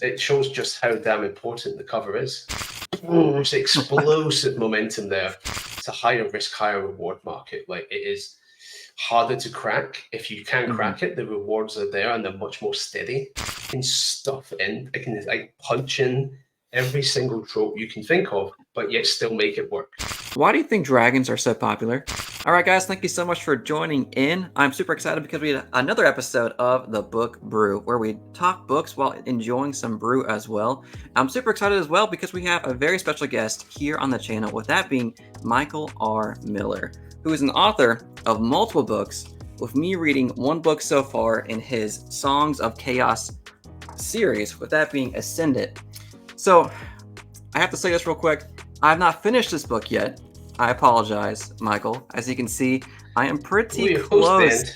it shows just how damn important the cover is. There's explosive momentum there. It's a higher risk, higher reward market. Like, it is harder to crack. If you can crack it, the rewards are there and they're much more steady. I can stuff in. I can like punch in every single trope you can think of, but yet still make it work. Why do you think dragons are so popular? All right, guys, thank you so much for joining in. I'm super excited because we had another episode of the Book Brew where we talk books while enjoying some brew as well. I'm super excited as well because we have a very special guest here on the channel, with that being Michael R. Miller, who is an author of multiple books, with me reading one book so far in his Songs of Chaos series, with that being Ascendant. So I have to say this real quick. I have not finished this book yet. I apologize, Michael. As you can see, I am pretty close.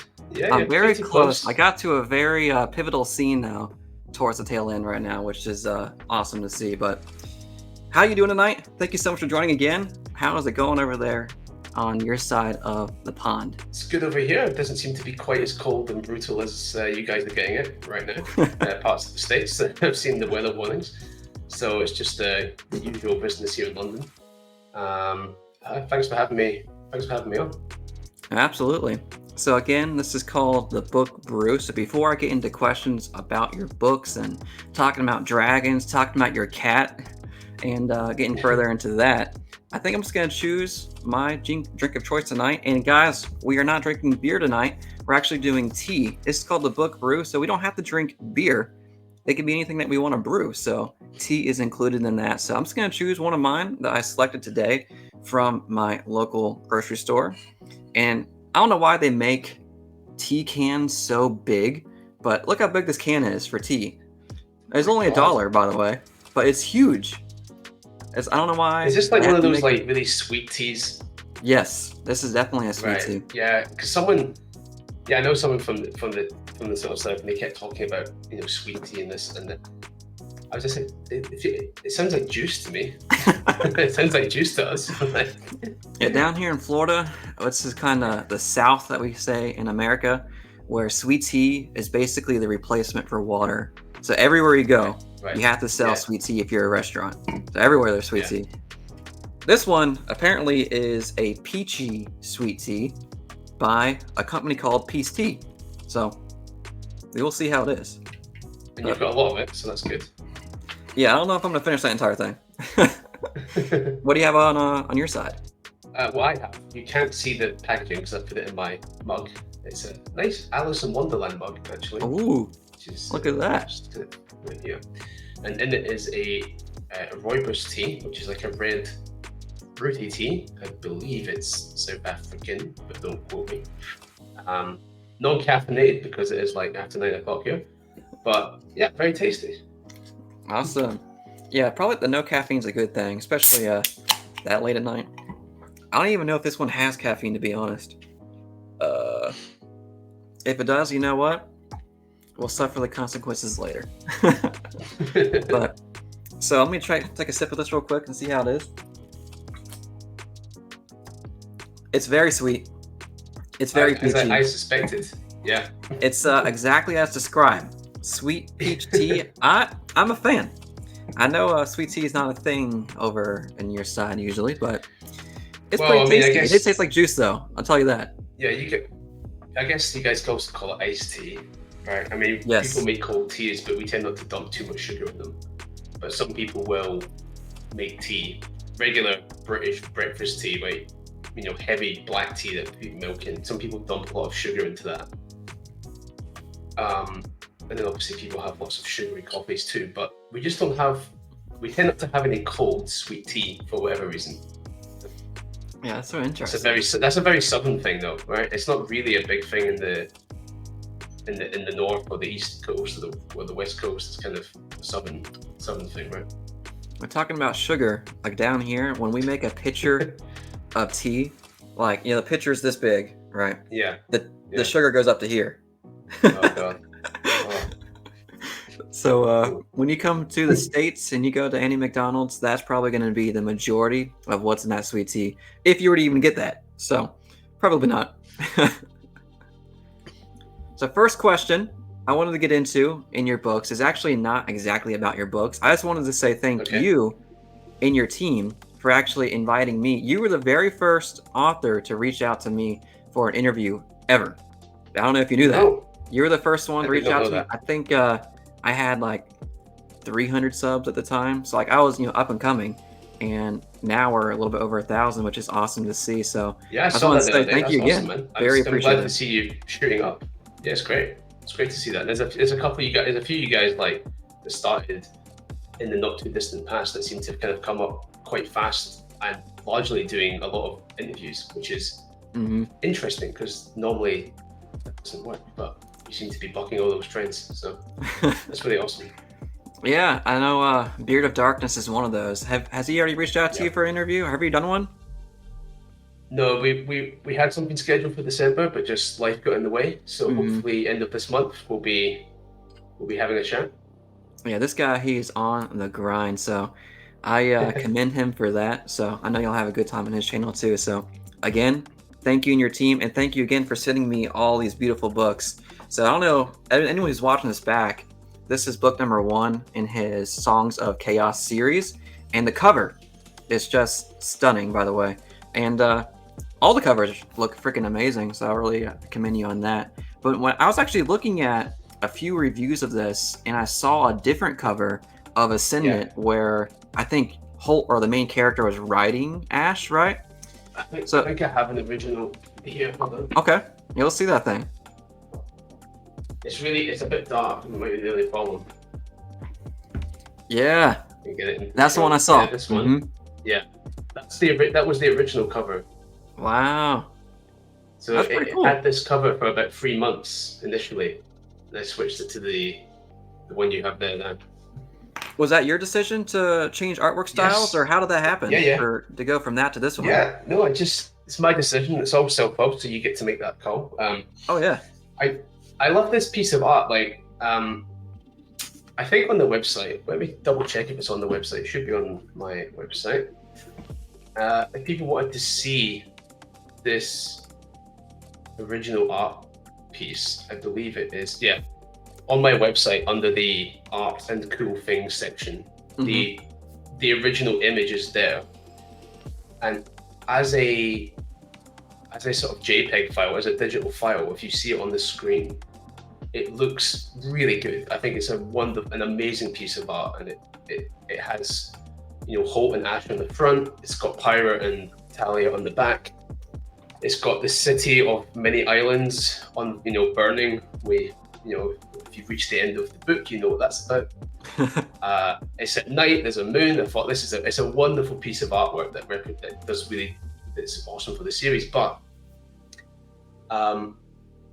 I'm very close. I got to a very pivotal scene now, towards the tail end right now, which is awesome to see. But how are you doing tonight? Thank you so much for joining again. How is it going over there on your side of the pond? It's good over here. It doesn't seem to be quite as cold and brutal as you guys are getting it right now. Parts of the States. I've seen the weather warnings. So it's just the usual business here in London. Thanks for having me. Thanks for having me on. Absolutely. So again, this is called the Book Brew. So before I get into questions about your books and talking about dragons, talking about your cat, and getting further into that, I think I'm just going to choose my drink of choice tonight. And guys, we are not drinking beer tonight. We're actually doing tea. This is called the Book Brew, so we don't have to drink beer. It can be anything that we want to brew, so tea is included in that. So I'm just going to choose one of mine that I selected today from my local grocery store. And I don't know why they make tea cans so big, but look how big this can is for tea. It's only $1, by the way, but it's huge. I don't know why. Is this like one of those like really sweet teas? Yes, this is definitely a sweet tea. Yeah, because I know someone from the sort of stuff, and they kept talking about, you know, sweet tea and this and that. I was just like, it sounds like juice to me. It sounds like juice to us. Yeah, down here in Florida, this is kind of the South that we say in America, where sweet tea is basically the replacement for water. So everywhere you go, you have to sell sweet tea if you're a restaurant. So everywhere there's sweet tea. This one apparently is a peachy sweet tea by a company called Peace Tea. So we will see how it is. And you've got a lot of it, so that's good. Yeah, I don't know if I'm gonna finish that entire thing. What do you have on your side? What I have, you can't see the packaging because I put it in my mug. It's a nice Alice in Wonderland mug, actually. Ooh, look at that. Right here. And in it is a rooibos tea, which is like a red fruity tea. I believe it's South African, but don't quote me. Non-caffeinated because it is like after 9 o'clock here. But yeah, very tasty. Awesome. Yeah, probably the no caffeine is a good thing, especially that late at night. I don't even know if this one has caffeine, to be honest. If it does, you know what? We'll suffer the consequences later. But so let me take a sip of this real quick and see how it is. It's very sweet. It's very peachy. I suspected. Yeah. It's exactly as described. Sweet peach tea. I'm a fan. I know sweet tea is not a thing over in your side usually, but it's pretty tasty. It tastes like juice, though. I'll tell you that. Yeah, I guess you guys can also call it iced tea, right? I mean, people make cold teas, but we tend not to dump too much sugar in them. But some people will make tea, regular British breakfast tea, right? You know, heavy black tea that people milk in. Some people dump a lot of sugar into that. And then obviously people have lots of sugary coffees too, but we tend not to have any cold sweet tea for whatever reason. Yeah, that's so interesting. That's a very southern thing though, right? It's not really a big thing in the north or the east coast or the west coast. It's kind of a southern thing, right? We're talking about sugar, like down here, when we make a pitcher of tea, like, you know, the pitcher's this big, right? Yeah. The sugar goes up to here. Oh god. So when you come to the States and you go to any McDonald's, that's probably going to be the majority of what's in that sweet tea, if you were to even get that. So probably not. So first question, I wanted to get into in your books is actually not exactly about your books. I just wanted to say thank Okay. you and your team for actually inviting me. You were the very first author to reach out to me for an interview ever. I don't know if you knew that. No, You were the first one I to did reach not out know to me. that. I think I had like 300 subs at the time, so like I was up and coming, and now we're a little bit over 1,000, which is awesome to see. So Yeah, I I just saw want that to the say other day. thank That's you awesome, again. man. Very I'm glad to appreciative. see you shooting up. Yeah, it's great. It's great to see that. There's a couple of you guys, there's a few of you guys like that started in the not too distant past that seem to have kind of come up quite fast and largely doing a lot of interviews, which is Hmm. interesting because normally that doesn't work, but you seem to be bucking all those trends. So that's really awesome. Yeah, I know. Beard of Darkness is one of those. Has he already reached out to Yeah. you for an interview? Have you done one? No, we had something scheduled for December, but just life got in the way. So Hmm. hopefully end of this month we'll be having a chat. Yeah, this guy, he's on the grind. So I commend him for that. So I know you'll have a good time on his channel too. So again, thank you and your team, and thank you again for sending me all these beautiful books. So I don't know anyone who's watching this back. This is book number 1 in his Songs of Chaos series, and the cover is just stunning, by the way. And all the covers look freaking amazing. So I really commend you on that. But when I was actually looking at a few reviews of this, and I saw a different cover of Yeah, Ascendant where I think Holt or the main character was riding Ash, right? I So think I have an original here. Hold on. okay, yeah, let's see that thing. It's a bit dark. It might be the only problem. Yeah, You get it in that's the one I control. saw. Yeah, this Hmm. one. Yeah, that was the original cover. Wow, So that's pretty it cool. had this cover for about 3 months initially, and I switched it to the one you have there now. Was that your decision to change artwork styles, or Yes. how did that Yeah, happen yeah. for to go from that to this one? Yeah, no, it's my decision. It's all self-pub, so you get to make that call. Oh yeah. I I love this piece of art. Like, I think on the website. Let me double check if it's on the website. It should be on my website. If people wanted to see this original art piece, I believe it is. Yeah, on my website under the art and cool things section, Hmm. the original image is there, and as a sort of JPEG file, as a digital file, if you see it on the screen, it looks really good. I think it's an amazing piece of art, and it has, Holt and Ash on the front. It's got Pyra and Talia on the back. It's got the city of many islands on, burning. If you've reached the end of the book, you know what that's about. It's at night. There's a moon. I thought it's a wonderful piece of artwork that's awesome for the series. But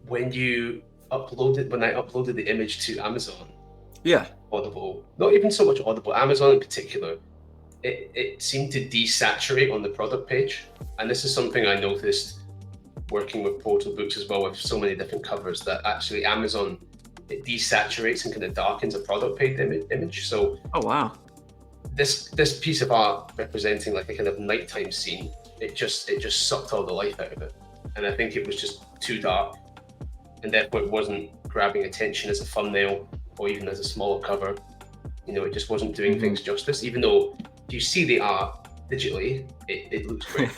when I uploaded the image to Amazon, Yeah. Audible, not even so much Audible, Amazon in particular, it seemed to desaturate on the product page. And this is something I noticed working with Portal Books as well, with so many different covers, that actually Amazon, it desaturates and kind of darkens a product page image. So Oh wow. this piece of art representing like a kind of nighttime scene, it just sucked all the life out of it. And I think it was just too dark, and therefore it wasn't grabbing attention as a thumbnail or even as a smaller cover. It just wasn't doing Mhm. things justice, even though if you see the art digitally, it looks great.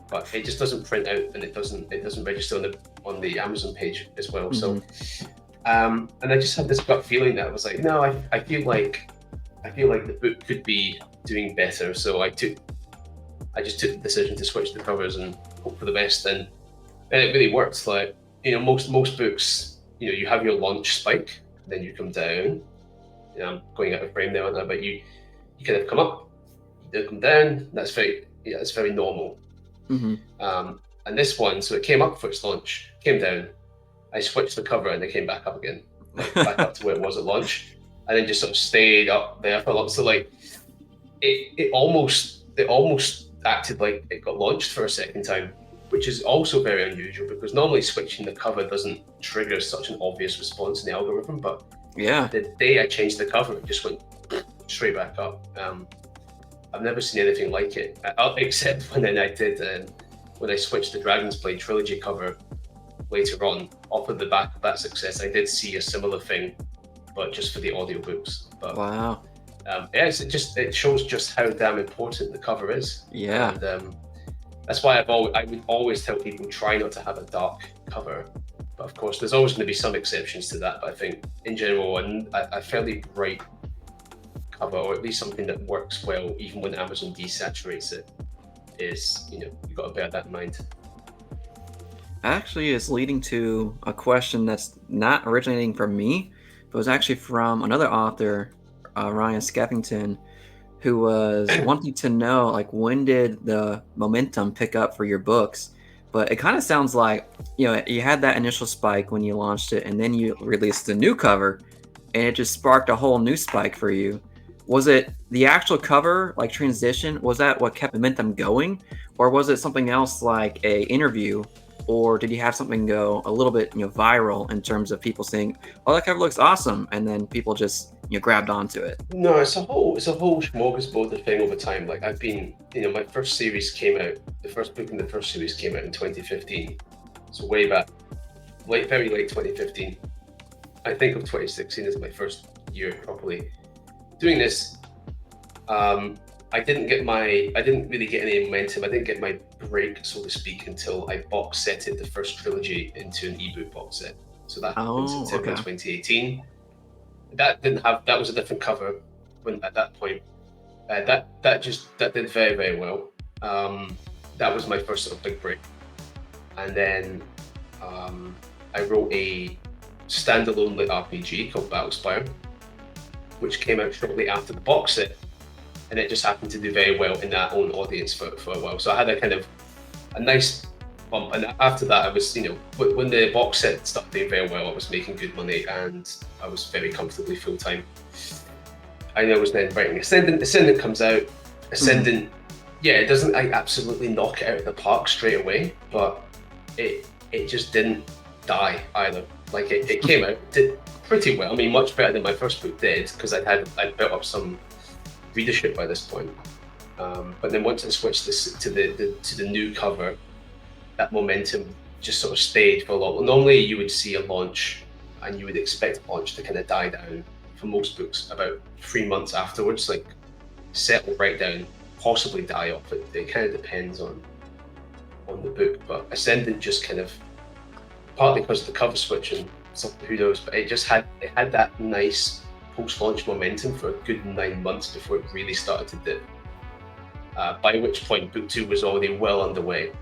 But it just doesn't print out, and it doesn't register on the Amazon page as well. Mhm. So and I just had this gut feeling that I was like, no, I feel like the book could be doing better. So I just took the decision to switch the covers and hope for the best, and it really worked. Like, most books, you have your launch spike, then you come down. I'm going out of frame now, but you kind of come up, you come down. That's very normal. Mhm. And this one, so it came up for its launch, came down. I switched the cover, and it came back up again, like back up to where it was at launch, and then just sort of stayed up there for a lot. So like, it almost acted like it got launched for a second time, which is also very unusual because normally switching the cover doesn't trigger such an obvious response in the algorithm. But Yeah. the day I changed the cover, it just went straight back up. I've never seen anything like it, except when I switched the Dragon's Blade trilogy cover later on, off of the back of that success, I did see a similar thing, but just for the audiobooks. But Wow. it shows just how damn important the cover is. Yeah. And that's why I would always tell people try not to have a dark cover. But of course, there's always going to be some exceptions to that. But I think in general, a fairly bright cover, or at least something that works well, even when Amazon desaturates it, is, you've got to bear that in mind. Actually, it's leading to a question that's not originating from me, but was actually from another author, Ryan Skeffington, who was wanting to know, like, when did the momentum pick up for your books? But it kind of sounds like, you had that initial spike when you launched it, and then you released the new cover, and it just sparked a whole new spike for you. Was it the actual cover, like transition? Was that what kept momentum going? Or was it something else like a interview? Or did you have something go a little bit, viral in terms of people saying, "Oh, that cover looks awesome," and then people just, grabbed onto it? No, it's a whole smorgasbord of thing over time. Like I've been, my first series came out, the first book in the first series came out in 2015. So way back, very late 2015. I think of 2016 as my first year properly doing this. I didn't really get any momentum. I didn't get my break, so to speak, until I box setted the first trilogy into an ebook box set. So that happened in September 2018. That was a different cover at that point. That did very, very well. That was my first sort of big break. And then I wrote a standalone lit RPG called Spire, which came out shortly after the box set. And it just happened to do very well in that own audience for a while. So I had a nice bump. And after that, I was, when the box set started doing very well, I was making good money and I was very comfortably full-time. I was then writing Ascendant. Ascendant comes out. Ascendant, it doesn't absolutely knock it out of the park straight away, but it just didn't die either. Like it came out, did pretty well. I mean, much better than my first book did, because I'd built up some readership by this point. But then once I switched to the new cover, that momentum just sort of stayed for a lot. Normally you would see a launch and you would expect a launch to kind of die down for most books about 3 months afterwards, like settle right down, possibly die off. It kind of depends on the book, but Ascendant just kind of, partly because of the cover switch and something, who knows, but it had that nice post-launch momentum for a good 9 months before it really started to dip. By which point book 2 was already well underway.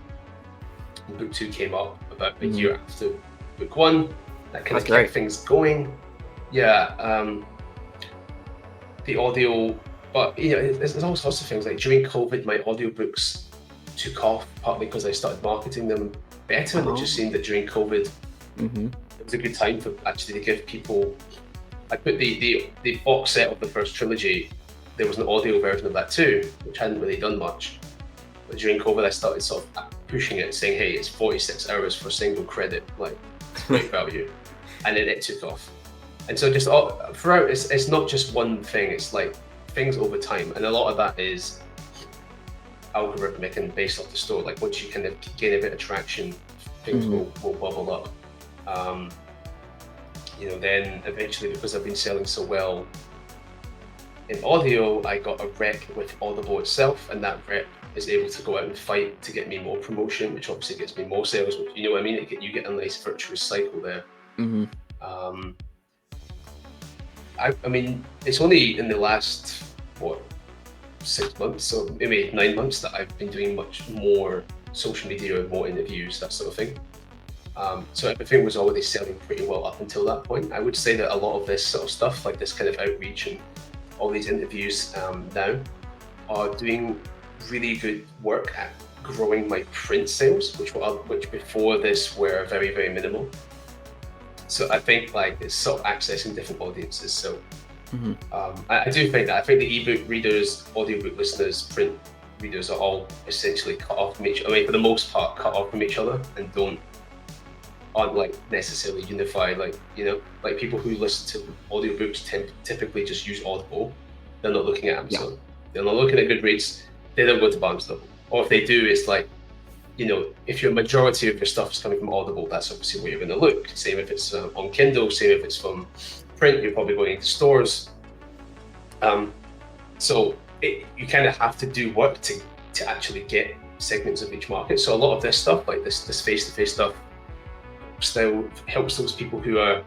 And book 2 came up about a year after book 1. That kind of kept things going. Yeah, the audio, but there's all sorts of things. Like during COVID, my audiobooks took off, partly because I started marketing them better, and it just seemed that during COVID, it was a good time for actually to give people. I put the box set of the first trilogy. There was an audio version of that too, which hadn't really done much. But during COVID, I started sort of pushing it, saying, "Hey, it's 46 hours for single credit, like it's great value," and then it took off. And so just throughout, it's not just one thing. It's like things over time, and a lot of that is algorithmic and based off the store. Like once you kind of gain a bit of traction, things will bubble up. Then eventually, because I've been selling so well in audio, I got a rep with Audible itself, and that rep is able to go out and fight to get me more promotion, which obviously gets me more sales. Which, you know what I mean? You get a nice virtuous cycle there. I mean, it's only in the last 6 months, or maybe 9 months, that I've been doing much more social media, more interviews, that sort of thing. So everything was already selling pretty well up until that point. I would say that a lot of this sort of stuff, like this kind of outreach and all these interviews now, are doing really good work at growing my print sales, which before this were very, very minimal. So I think like it's sort of accessing different audiences. So I do think that. I think the ebook readers, audiobook listeners, print readers are all essentially cut off from each other. I mean, for the most part, cut off from each other and aren't like necessarily unified. Like, like people who listen to audiobooks typically just use Audible. They're not looking at Amazon. They're not looking at Goodreads. They don't go to Barnes & Noble. Or if they do, it's like, if your majority of your stuff is coming from Audible, that's obviously where you're going to look. Same if it's on Kindle, same if it's from print, you're probably going into stores. So you kind of have to do work to actually get segments of each market. So a lot of this stuff, like this face-to-face stuff, still helps those people who are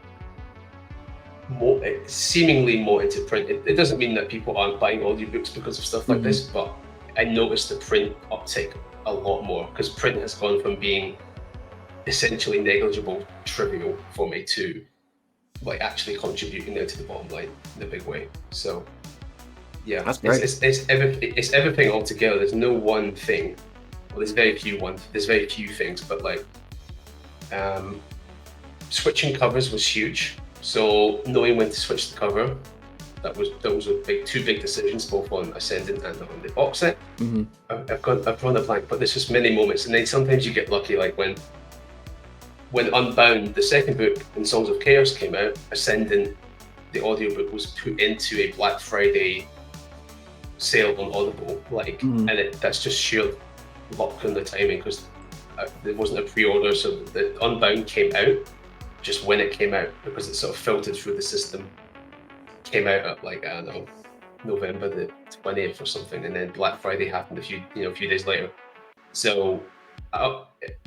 seemingly more into print. It doesn't mean that people aren't buying audiobooks because of stuff like this, but I noticed the print uptake a lot more, because print has gone from being essentially negligible, trivial for me, to like actually contributing now to the bottom line in a big way. So yeah, that's great. It's everything all together. There's no one thing. Well, there's very few things, but like switching covers was huge. So knowing when to switch the cover, those were two big decisions, both on Ascendant and on the box set. I've drawn a blank, but there's just many moments, and then sometimes you get lucky, like when Unbound, the second book in Songs of Chaos, came out, Ascendant, the audiobook, was put into a Black Friday sale on Audible, and that's just sheer luck on the timing, because there wasn't a pre-order, so the Unbound came out just when it came out, because it sort of filtered through the system. Came out at like, I don't know, November the 20th or something, and then Black Friday happened a few days later. So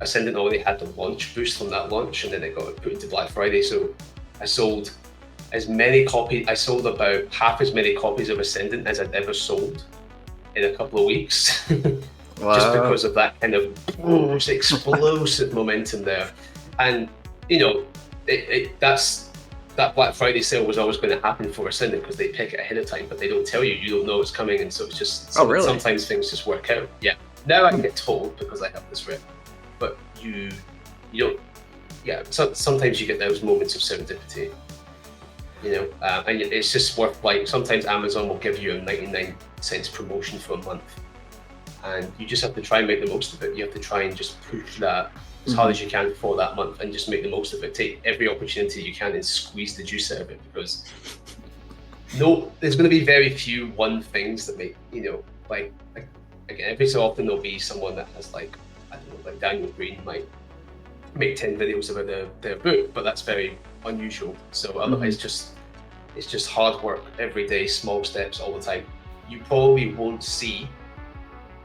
Ascendant already had the launch boost from that launch, and then it got put into Black Friday. So I sold about half as many copies of Ascendant as I'd ever sold in a couple of weeks. Wow. Just because of that kind of explosive momentum there. And that Black Friday sale was always going to happen for Ascendant, because they pick it ahead of time, but they don't tell you. You don't know it's coming, and so it's just sometimes things just work out. Yeah. Now I can get told because I have this written, but you don't. Yeah. So sometimes you get those moments of serendipity, and it's just worth, like, sometimes Amazon will give you a 99 cents promotion for a month, and you just have to try and make the most of it. You have to try and just push that as hard as you can for that month, and just make the most of it. Take every opportunity you can and squeeze the juice out of it, because there's going to be very few one things that make, like again, every so often there'll be someone that has, like, I don't know, like Daniel Green might make 10 videos about their book, but that's very unusual. So otherwise, it's just hard work every day, small steps all the time. You probably won't see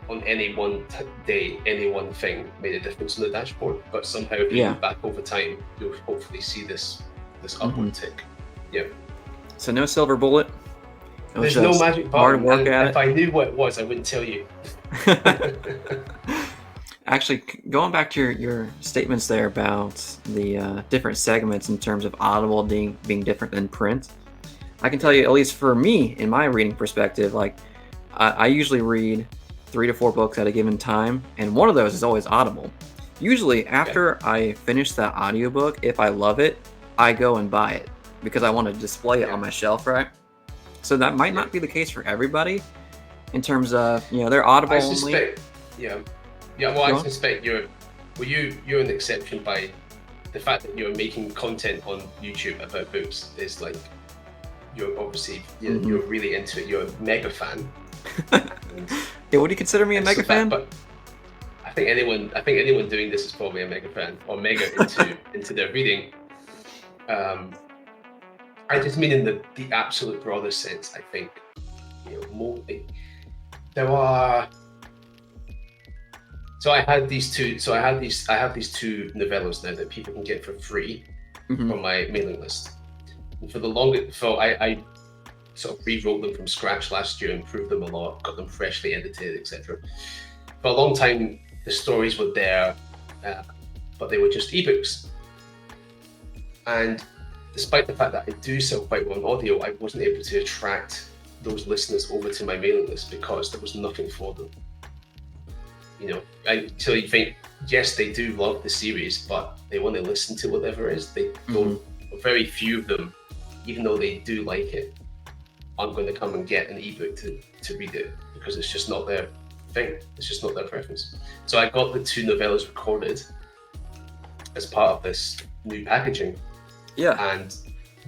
on any one day, any one thing made a difference on the dashboard, but somehow if you look back over time, you'll hopefully see this upward tick. Yeah. So no silver bullet. There's no magic button. Hard work at it. If I knew what it was, I wouldn't tell you. Actually, going back to your statements there about the different segments in terms of Audible being different than print, I can tell you, at least for me, in my reading perspective, like I usually read 3 to 4 books at a given time, and one of those is always Audible. Usually after I finish that audiobook, if I love it, I go and buy it because I want to display it on my shelf, right? So that might not be the case for everybody in terms of, they're Audible only. I suspect you're an exception by the fact that you're making content on YouTube about books. Is like, you're obviously you're really into it. You're a mega fan. Yeah, would you consider me a mega fan? But I think anyone doing this is probably a mega fan or mega into their reading. I just mean in the absolute broadest sense. I think there are. So I have these two novellas now that people can get for free from my mailing list. And for the longest, I sort of rewrote them from scratch last year, improved them a lot, got them freshly edited, etc. For a long time, the stories were there, but they were just ebooks. And despite the fact that I do sell quite well on audio, I wasn't able to attract those listeners over to my mailing list because there was nothing for them. So you think, yes, they do love the series, but they want to listen to whatever it is. They don't. Very few of them, even though they do like it, aren't going to come and get an ebook to read it because it's just not their thing. It's just not their preference. So I got the 2 novellas recorded as part of this new packaging. Yeah. And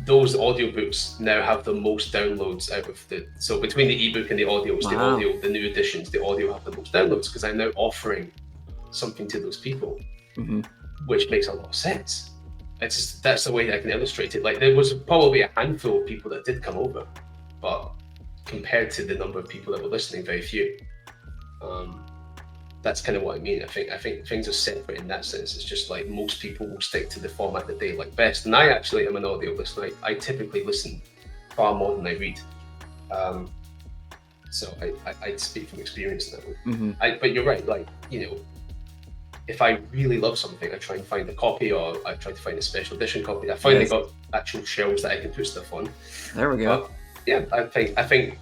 those audiobooks now have the most downloads out of so between the ebook and the audios, the new editions, the audio have the most downloads because I'm now offering something to those people, Mm-hmm. which makes a lot of sense. It's just, that's the way I can illustrate it. Like, there was probably a handful of people that did come over, but compared to the number of people that were listening, very few. That's kind of what I mean. I think things are separate in that sense. It's just like most people will stick to the format that they like best. And I actually am an audio listener. I typically listen far more than I read. So I speak from experience that way. Mm-hmm. But you're right. Like, if I really love something, I try and find a copy, or I try to find a special edition copy. I finally got actual shelves that I can put stuff on. There we go. But yeah, I think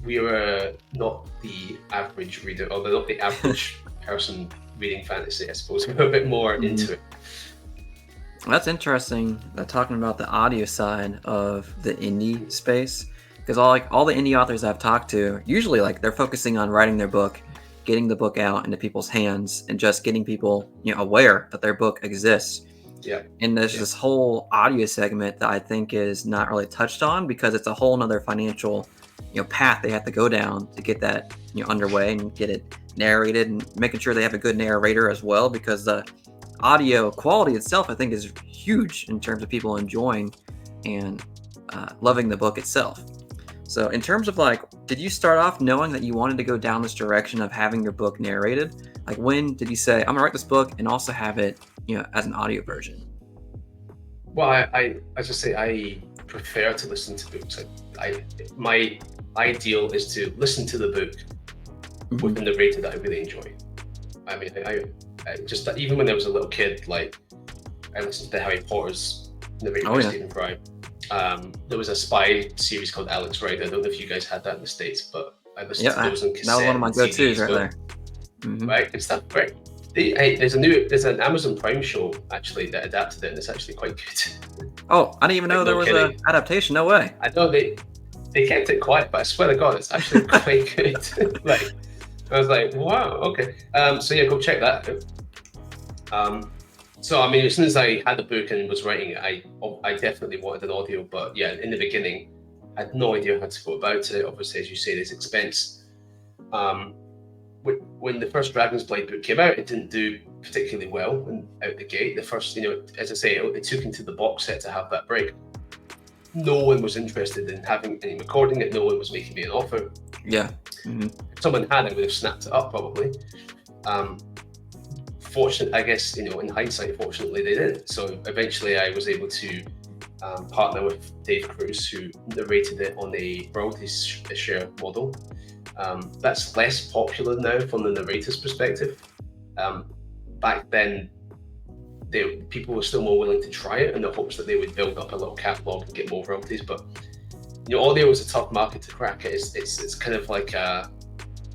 we are not the average reader, or not the average person reading fantasy, I suppose. We're a bit more into it. That's interesting, talking about the audio side of the indie space, because all the indie authors I've talked to, usually like they're focusing on writing their book, getting the book out into people's hands, and just getting people aware that their book exists. Yeah. And there's this whole audio segment that I think is not really touched on, because it's a whole nother financial path they have to go down to get that underway and get it narrated, and making sure they have a good narrator as well, because the audio quality itself I think is huge in terms of people enjoying and loving the book itself. So in terms of like, did you start off knowing that you wanted to go down this direction of having your book narrated? Like, when did you say, I'm gonna write this book and also have it as an audio version? Well, I just say I prefer to listen to books. My ideal is to listen to the book with a narrator that I really enjoy. I mean, I just, even when I was a little kid, like, I listened to Harry Potter's narrated by Stephen Fry. There was a spy series called Alex Wright. I don't know if you guys had that in the States, but I listened to those on cassette. That was one of my go-tos right there. Right, good stuff. Right. There's an Amazon Prime show actually that adapted it, and it's actually quite good. Oh, I didn't even know there was an adaptation. No way. I know they kept it quiet, but I swear to God, it's actually quite good. Like, I was like, wow, okay. So yeah, go check that out. So I mean, as soon as I had the book and was writing it, I definitely wanted an audio. But yeah, in the beginning, I had no idea how to go about it. Obviously, as you say, there's expense. When the first Dragon's Blade book came out, it didn't do particularly well out the gate. The first, as I say, it took into the box set to have that break. No one was interested in having any recording it. No one was making me an offer. Yeah. If someone had, I would have snapped it up probably. I guess, in hindsight, fortunately they didn't. So eventually I was able to partner with Dave Cruz, who narrated it on a royalty share model. That's less popular now from the narrator's perspective. Back then, people were still more willing to try it in the hopes that they would build up a little catalog and get more royalties. But audio is a tough market to crack. It's kind of like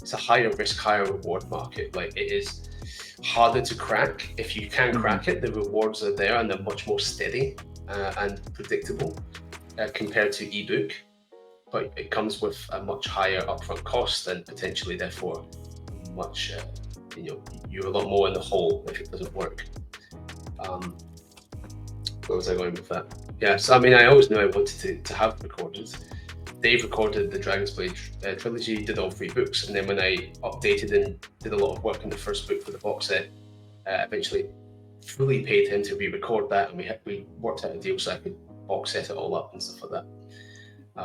it's a higher risk, higher reward market. Like, it is harder to crack. If you can crack it, the rewards are there and they're much more steady and predictable compared to ebook. But it comes with a much higher upfront cost and potentially, therefore, much you're a lot more in the hole if it doesn't work. Where was I going with that? Yeah, so I mean, I always knew I wanted to have recorded. Dave recorded the Dragon's Blade trilogy, did all 3 books, and then when I updated and did a lot of work on the first book for the box set, eventually fully paid him to re-record that, and we worked out a deal so I could box set it all up and stuff like that.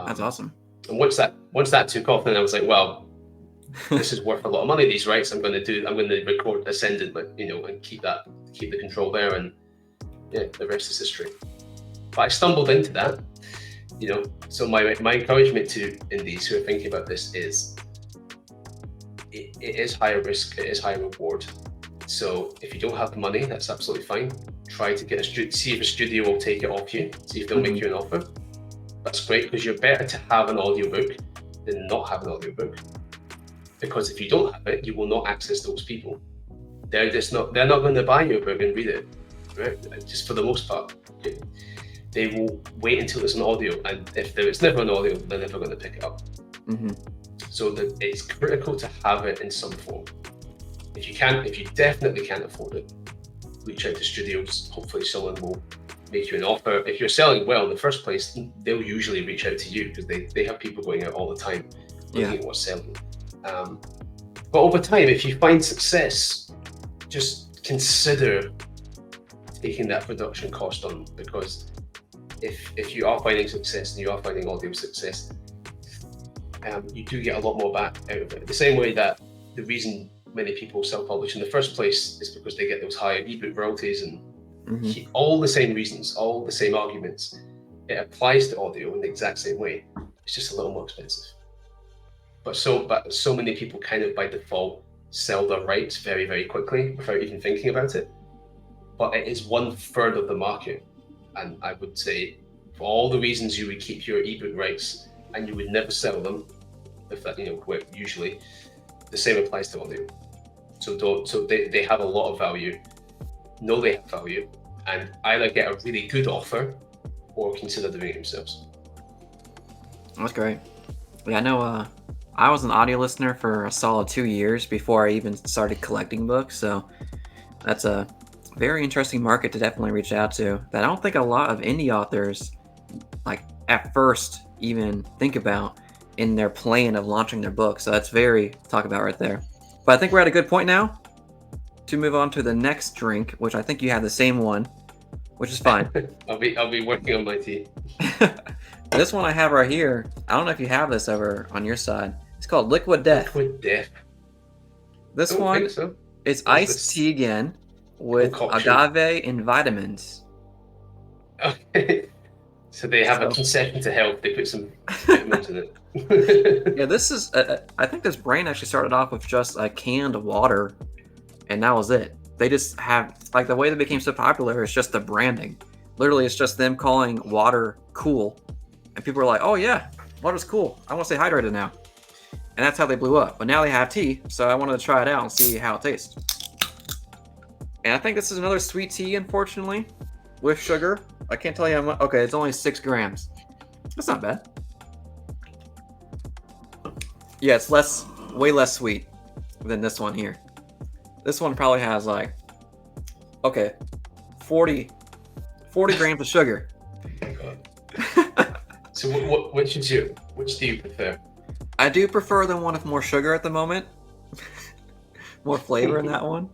That's awesome. And once that took off, then I was like, well, this is worth a lot of money, these rights. I'm going to record Ascendant, and keep the control there, and yeah, the rest is history. But I stumbled into that, so my encouragement to indies who are thinking about this is, it is higher risk, it is higher reward. So if you don't have the money, that's absolutely fine. Try to see if a studio will take it off you, see if they'll make you an offer. That's great, because you're better to have an audiobook than not have an audiobook. Because if you don't have it, you will not access those people. They're not going to buy your book and read it, right? Just for the most part. Okay? They will wait until it's an audio, and if it's never an audio, they're never going to pick it up. So it's critical to have it in some form. If you definitely can't afford it, reach out to studios. Hopefully someone will make you an offer. If you're selling well in the first place, they'll usually reach out to you, because they have people going out all the time looking at what's selling. But over time, if you find success, just consider taking that production cost on, because if you are finding success and you are finding audio success, you do get a lot more back out of it. The same way that the reason many people self-publish in the first place is because they get those higher ebook royalties, and all the same reasons, all the same arguments. It applies to audio in the exact same way. It's just a little more expensive. But so many people kind of by default sell their rights very, very quickly without even thinking about it. But it is 1/3 of the market. And I would say for all the reasons you would keep your ebook rights and you would never sell them, if that, usually the same applies to audio. So they have a lot of value. Know they have value, and either get a really good offer or consider doing it themselves. That's great. Yeah, I know. I was an audio listener for a solid 2 years before I even started collecting books. So that's a very interesting market to definitely reach out to. That I don't think a lot of indie authors, like at first, even think about in their plan of launching their book. So that's very to talk about right there. But I think we're at a good point now to move on to the next drink, which I think you have the same one, which is fine. I'll be working on my tea. This one I have right here, I don't know if you have this over on your side. It's called Liquid Death. Liquid Death. This I don't one think so. is iced tea again with agave and vitamins. Okay. So they have a concession to health. They put some vitamins in it. Yeah, this is, I think this brand actually started off with just a canned water, and that was it. They just have, like, the way they became so popular is just the branding. Literally, it's just them calling water cool. And people are like, oh yeah, water's cool. I want to stay hydrated now. And that's how they blew up. But now they have tea, so I wanted to try it out and see how it tastes. And I think this is another sweet tea, unfortunately, with sugar. I can't tell you how much. Okay, it's only 6 grams. That's not bad. Yeah, it's way less sweet than this one here. This one probably has like, okay, 40 grams of sugar. So which do you prefer? I do prefer the one with more sugar at the moment. More flavor in that one.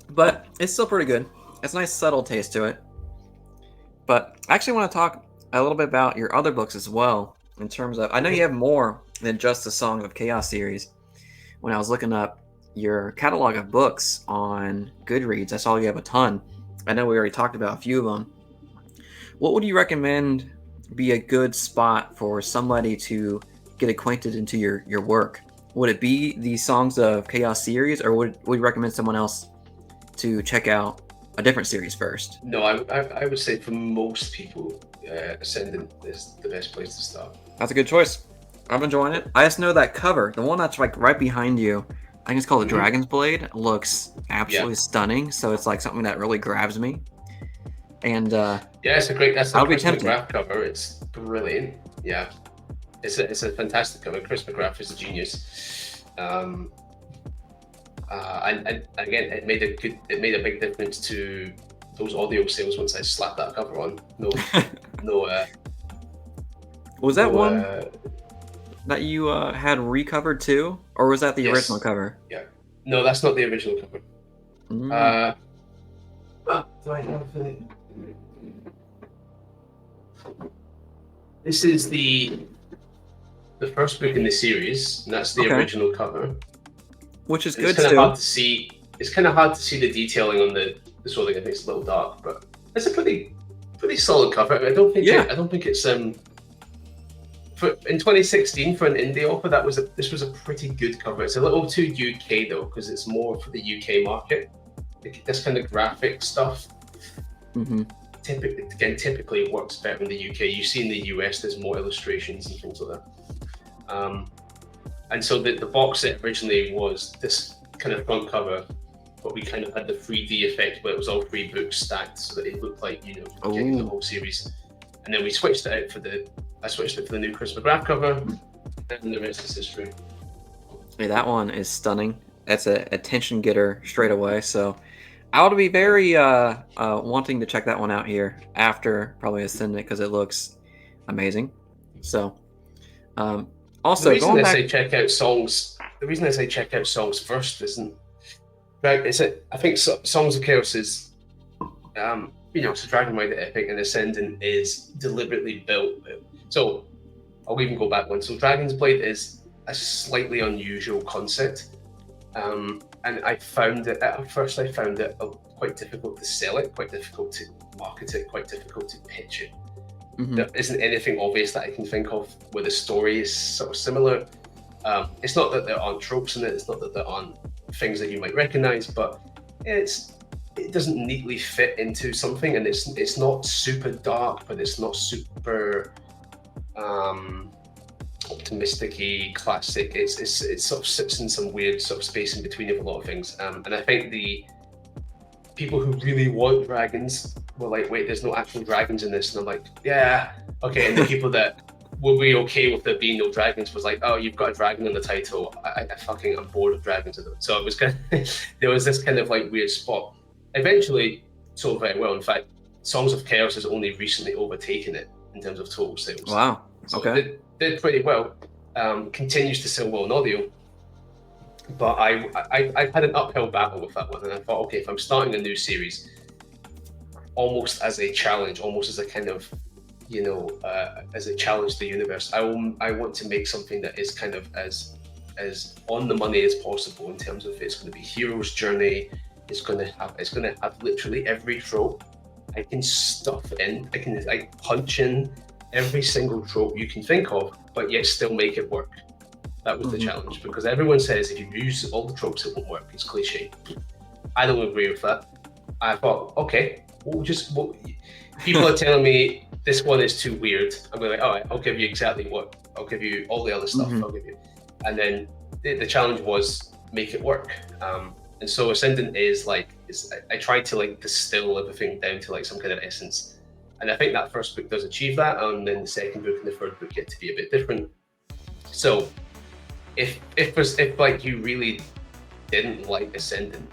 But it's still pretty good. It's a nice subtle taste to it. But I actually want to talk a little bit about your other books as well. In terms of, I know you have more than just the Song of Chaos series. When I was looking up your catalog of books on Goodreads, I saw you have a ton. I know we already talked about a few of them. What would you recommend be a good spot for somebody to get acquainted into your work? Would it be the Songs of Chaos series, or would you recommend someone else to check out a different series first? No, I would say for most people, Ascendant is the best place to start. That's a good choice. I'm enjoying it. I just know that cover, the one that's like right behind you, I think it's called the Dragon's Blade, looks absolutely stunning. So it's like something that really grabs me. And yeah, that's a Chris be tempted. McGrath cover. It's brilliant. Yeah, it's a fantastic cover. Chris McGrath is a genius. And again, it made a big difference to those audio sales once I slapped that cover on. Was that one that you had recovered too, or was that the original cover? Yeah, no, that's not the original cover. Do I have it? This is the first book in the series, and that's the original cover. Which is and good it's too. Hard to see. It's kind of hard to see the detailing on the swording. I think it's a little dark, but it's a pretty solid cover. I don't think it's in 2016 for an indie author this was a pretty good cover. It's a little too UK though, because it's more for the UK market. This kind of graphic stuff. Typically it works better in the UK. You see in the US there's more illustrations and things like that. And so the box set originally was this kind of front cover, but we kind of had the 3D effect where it was all 3 books stacked so that it looked like getting the whole series. And then we switched it out for the new Chris McGrath cover, and the rest is history. Yeah, that one is stunning. That's a attention getter straight away. So I would be very wanting to check that one out here after probably Ascendant, because it looks amazing. So also the reason I say check out songs first isn't Right, I think Songs of Chaos is, it's a Dragon Maid epic, and Ascendant is deliberately built. So I'll even go back one. So Dragon's Blade is a slightly unusual concept, and I found it at first. I found it quite difficult to sell it, quite difficult to market it, quite difficult to pitch it. There isn't anything obvious that I can think of where the story is sort of similar. It's not that there aren't tropes in it. It's not that there aren't things that you might recognize, but it doesn't neatly fit into something, and it's not super dark, but it's not super optimistic-y, classic. It sort of sits in some weird sort of space in between of a lot of things. And I think the people who really want dragons were like, wait, there's no actual dragons in this, and I'm like, yeah, okay. And the people that will be okay with there being no dragons was like, oh, you've got a dragon in the title. I'm bored of dragons. So it was kind of, there was this kind of like weird spot. Eventually, sold very well. In fact, Songs of Chaos has only recently overtaken it in terms of total sales. Wow. So Okay. it did pretty well. Continues to sell well in audio. But I had an uphill battle with that one, and I thought, okay, if I'm starting a new series, almost as a challenge, almost as a kind of, as a challenge to the universe, I want to make something that is kind of as on the money as possible in terms of it's going to be hero's journey. It's going to have literally every trope I can stuff in. I can punch in every single trope you can think of, but yet still make it work. That was the challenge, because everyone says if you use all the tropes, it won't work. It's cliche. I don't agree with that. I thought, okay, people are telling me this one is too weird. I'm going like, all right, I'll give you exactly what. I'll give you all the other stuff. I'll give you. And then the challenge was make it work. And so Ascendant I tried to like distill everything down to like some kind of essence. And I think that first book does achieve that. And then the second book and the third book get to be a bit different. So if like you really didn't like Ascendant,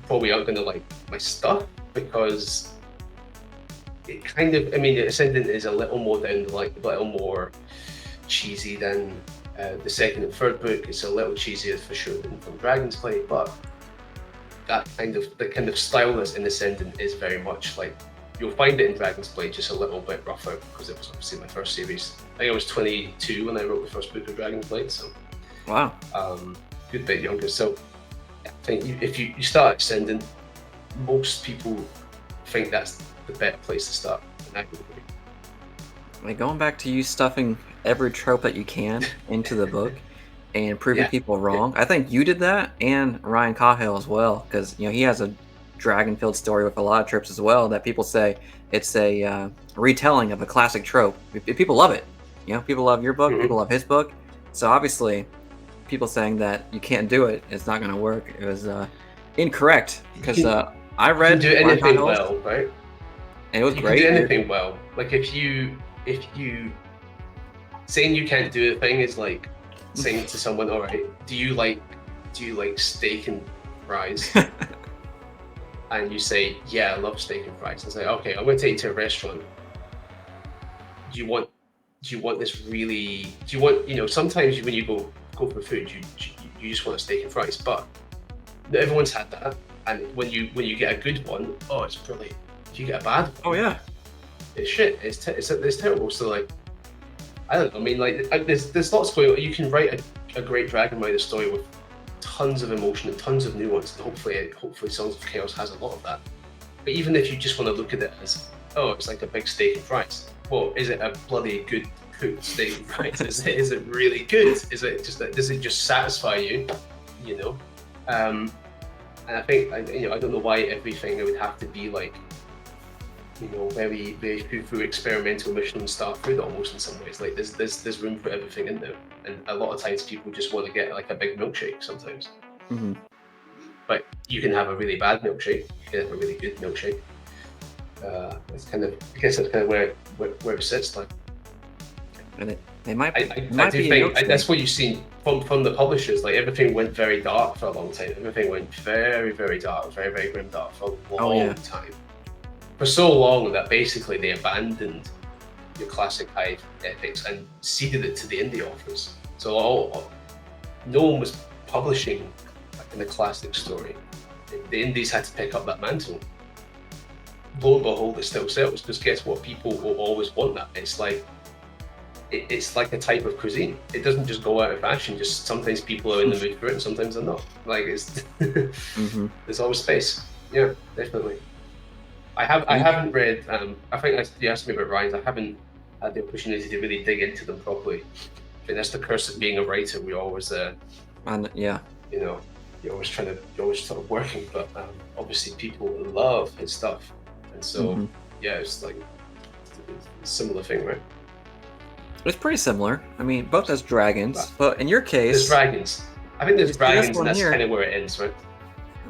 probably aren't going to like my stuff, because it kind of, Ascendant is a little more down the line, a little more cheesy than the second and third book. It's a little cheesier for sure than from Dragon's Blade, but the kind of style that's in Ascendant is very much like, you'll find it in Dragon's Blade, just a little bit rougher, because it was obviously my first series. I think I was 22 when I wrote the first book of Dragon's Blade, so wow, good bit younger. So I think if you start Ascendant, most people think that's the better place to start. And I would agree. Like, going back to you stuffing every trope that you can into the book and proving people wrong. I think you did that, and Ryan Cahill as well, because he has a dragon-filled story with a lot of tropes as well that people say it's a retelling of a classic trope. People love it. People love your book, people love his book. So obviously, people saying that you can't do it, it's not going to work, it was incorrect, because I read. You can do anything well, right? And it was great. You can do anything well. Like if you saying you can't do a thing is like saying to someone, all right, do you like steak and fries? And you say, yeah, I love steak and fries. It's like, okay, I'm going to take you to a restaurant. Do you want this really? Do you want? Sometimes when you go for food, you just want a steak and fries. But everyone's had that, and when you get a good one, oh, it's brilliant. If you get a bad one, oh yeah, it's shit. It's terrible. So like, I don't know. There's lots going on. You can write a great Dragon Rider story with tons of emotion and tons of nuance, and hopefully Songs of Chaos has a lot of that. But even if you just want to look at it as, oh, it's like a big steak and fries, well, is it a bloody good cooked steak and fries? Is it really good? Does it just satisfy you? And I think I don't know why everything would have to be like, very very foo-foo experimental Michelin star food almost in some ways. Like there's room for everything in there, and a lot of times people just want to get like a big milkshake sometimes. But you can have a really bad milkshake, you can have a really good milkshake. I guess that's kind of where it sits. Like, and it might be. I do think that's what you've seen from the publishers. Like everything went very dark for a long time. Everything went very very dark, very very grim dark for a long time. For so long that basically they abandoned your classic high epics and ceded it to the indie authors. So no one was publishing like in the classic story. The indies had to pick up that mantle. Lo and behold, it still sells, because guess what? People will always want that. It's like a type of cuisine. It doesn't just go out of fashion. Just sometimes people are in the mood for it, and sometimes they're not. Like it's there's always space. Yeah, definitely. I haven't read. I think you asked me about Ryan's. I haven't had the opportunity to really dig into them properly. I think that's the curse of being a writer. We always, yeah. you know, you're always sort of working, but obviously people love his stuff, and so yeah, it's like a similar thing, right? It's pretty similar. I mean, both has dragons, but in your case, there's dragons. I think there's dragons, and that's kind of where it ends, right?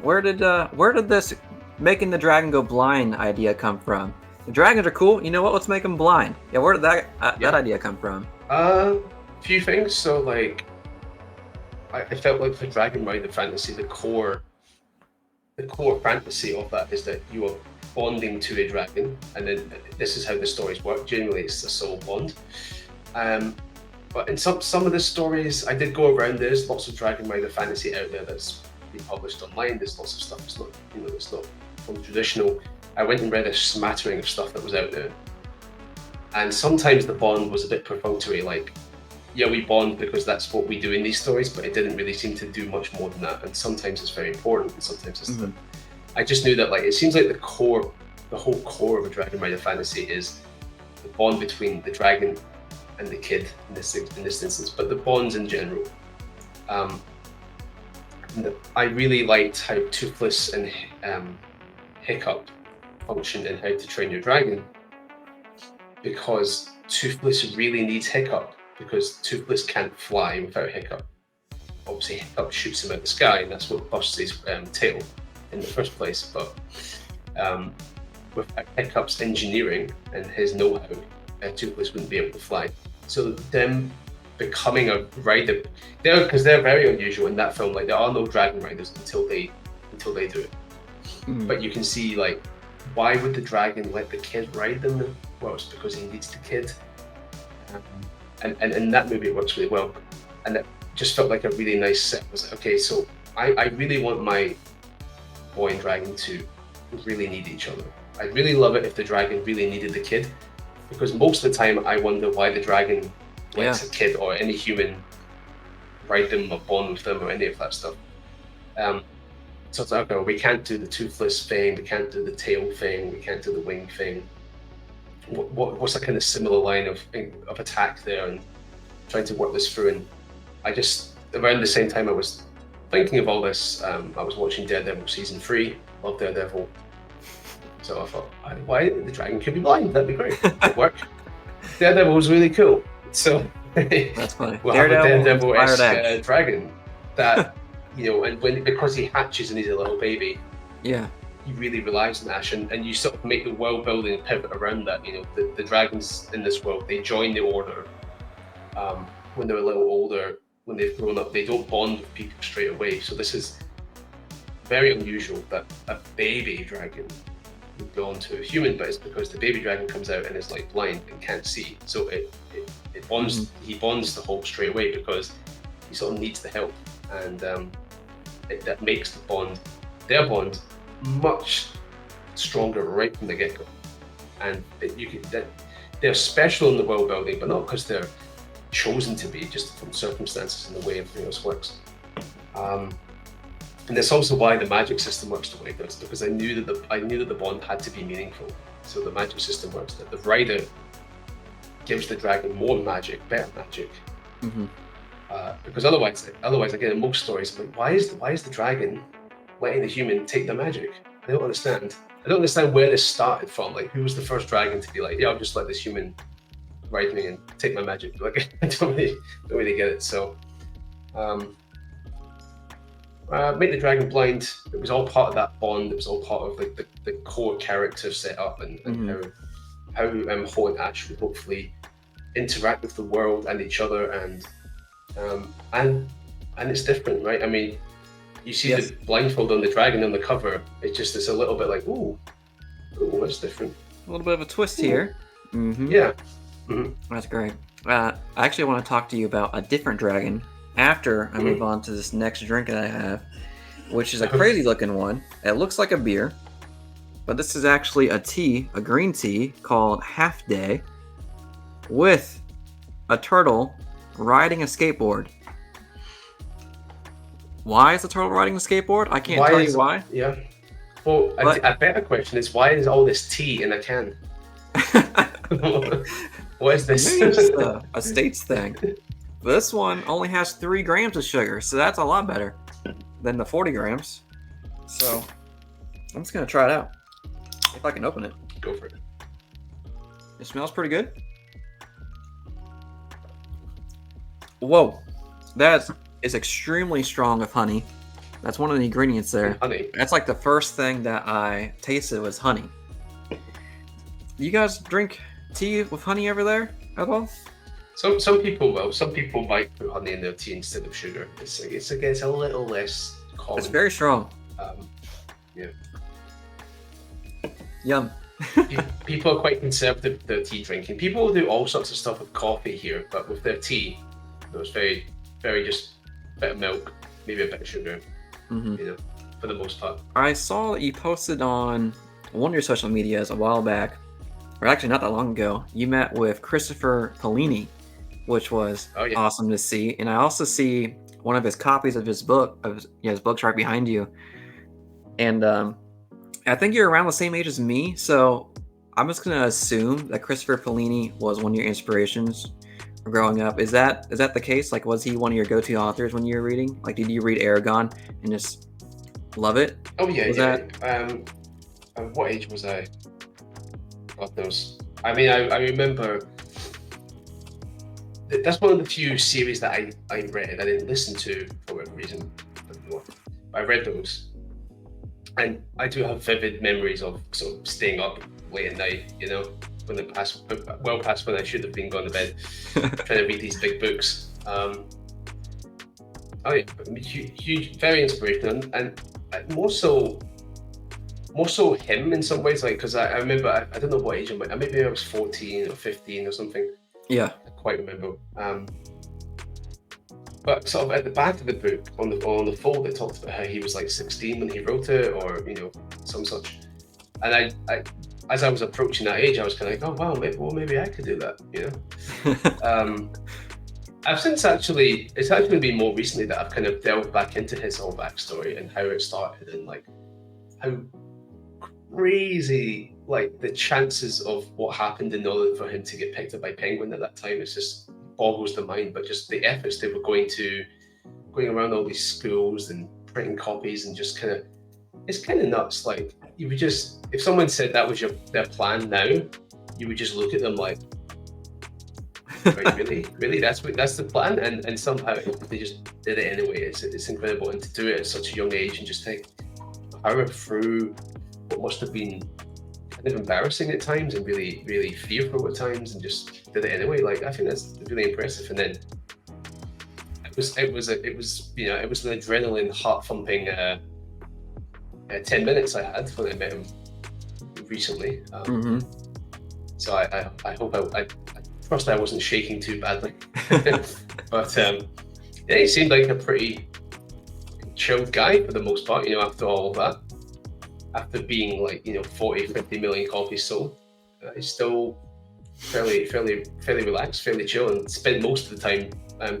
Where did this making the dragon go blind idea come from? The dragons are cool. You know what? Let's make them blind. Yeah, where did that idea come from? Few things. So like, I felt like the Dragon Rider fantasy, the core fantasy of that is that you are bonding to a dragon, and then this is how the stories work. Generally, it's a soul bond. But in some of the stories, I did go around. There's lots of Dragon Rider fantasy out there that's been published online. There's lots of stuff. It's not, it's not from traditional. I went and read a smattering of stuff that was out there, and sometimes the bond was a bit perfunctory. Like, yeah, we bond because that's what we do in these stories, but it didn't really seem to do much more than that. And sometimes it's very important, and sometimes it's not. I just knew that, like, it seems like the whole core of a Dragon Rider fantasy is the bond between the dragon and the kid in this instance, but the bonds in general. I really liked how Toothless and Hiccup function in How to Train Your Dragon, because Toothless really needs Hiccup, because Toothless can't fly without Hiccup. Obviously, Hiccup shoots him out the sky, and that's what busts his tail in the first place. But with Hiccup's engineering and his know-how, Toothless wouldn't be able to fly. So them becoming a rider, because they're very unusual in that film. Like, there are no dragon riders until they do it. But you can see, like, why would the dragon let the kid ride them? Well, it's because he needs the kid. And in that movie it works really well, and it just felt like a really nice set. It was like, okay, so I really want my boy and dragon to really need each other. I'd really love it if the dragon really needed the kid, because most of the time I wonder why the dragon lets a kid or any human ride them or bond with them or any of that stuff. So it's like, okay, we can't do the Toothless thing, we can't do the tail thing, we can't do the wing thing. What's a kind of similar line of attack there, and trying to work this through. And I just, around the same time I was thinking of all this, I was watching Daredevil season 3. Love Daredevil, so I thought, why the dragon could be blind? That'd be great. It'd work. Daredevil was really cool. So that's funny. We'll have a Daredevil-esque dragon that and because he hatches and he's a little baby. Yeah. He really relies on Ash, and you sort of make the world building pivot around that. The dragons in this world, they join the order when they're a little older. When they've grown up, they don't bond with people straight away. So this is very unusual that a baby dragon would go on to a human, but it's because the baby dragon comes out and is like blind and can't see. So it bonds. He bonds the Hulk straight away because he sort of needs the help, and that makes their bond much stronger right from the get-go. And they're special in the world building, but not because they're chosen to be, just from circumstances and the way everything else works. And that's also why the magic system works the way it does, because I knew that the bond had to be meaningful. So the magic system works that the rider gives the dragon more magic, better magic. Because otherwise, again, in most stories, I'm like, why is the dragon letting the human take the magic? I don't understand. I don't understand where this started from. Like, who was the first dragon to be like, yeah, I'll just let this human ride me and take my magic? Like, I don't really get it. So, make the dragon blind. It was all part of that bond. It was all part of like the core character set up, and how Ho and Ash would hopefully interact with the world and each other, and it's different, right? I mean, you see the blindfold on the dragon on the cover. It's a little bit like, ooh, that's different. A little bit of a twist here. Yeah. That's great. I actually want to talk to you about a different dragon after I move on to this next drink that I have. which is a crazy looking one. It looks like a beer, but this is actually a tea, a green tea called Half Day, with a turtle riding a skateboard. Why is the turtle riding a skateboard? I can't tell you why. Yeah. Well, a better question is, why is all this tea in a can? What is this? Maybe it's just a states thing. This one only has 3 grams of sugar, so that's a lot better than the 40 grams. So I'm just gonna try it out. If I can open it. Go for it. It smells pretty good. Whoa, that is extremely strong of honey. That's one of the ingredients there. Honey. That's like the first thing that I tasted was honey. You guys drink tea with honey over there at all? Some people will. Some people might put honey in their tea instead of sugar. It's a little less common. It's very strong. Yeah. Yum. People are quite conservative with their tea drinking. People will do all sorts of stuff with coffee here, but with their tea, it was very, very just a bit of milk, maybe a bit of sugar, for the most part. I saw that you posted on one of your social medias a while back, or actually not that long ago. You met with Christopher Polini, which was awesome to see. And I also see one of his copies of his book, his book's right behind you. And I think you're around the same age as me, so I'm just gonna assume that Christopher Polini was one of your inspirations growing up. Is that the case? Like, was he one of your go-to authors when you were reading? Like, did you read Aragon and just love it? Oh yeah, what age was I? God knows. I mean, I remember that's one of the few series that I read. I didn't listen to for whatever reason. I read those. And I do have vivid memories of sort of staying up late at night, when it passed, well past when I should have been going to bed, trying to read these big books. Huge, very inspirational, and more so him in some ways. Like, because I remember, I don't know what age maybe I was 14 or 15 or something. Yeah, I quite remember. But sort of at the back of the book, on the fold, it talked about how he was like 16 when he wrote it, or some such. And I as I was approaching that age, I was kind of like, oh wow, maybe I could do that, It's actually been more recently that I've kind of delved back into his whole backstory and how it started, and like how crazy like the chances of what happened in order for him to get picked up by Penguin at that time is just boggles the mind. But just the efforts they were going around all these schools and printing copies, and just it's kind of nuts. Like, you would just, if someone said that was their plan now, you would just look at them like, right, really that's the plan, and somehow they just did it anyway. It's incredible, and to do it at such a young age and just power through what must have been kind of embarrassing at times and really, really fearful at times, and just did it anyway. Like, I think that's really impressive. And then it was an adrenaline, heart thumping 10 minutes I had when I met him recently. So I hope I trust I wasn't shaking too badly. But he seemed like a pretty chilled guy for the most part, after all of that. After being 40, 50 million copies sold, he's still fairly relaxed, fairly chill, and spent most of the time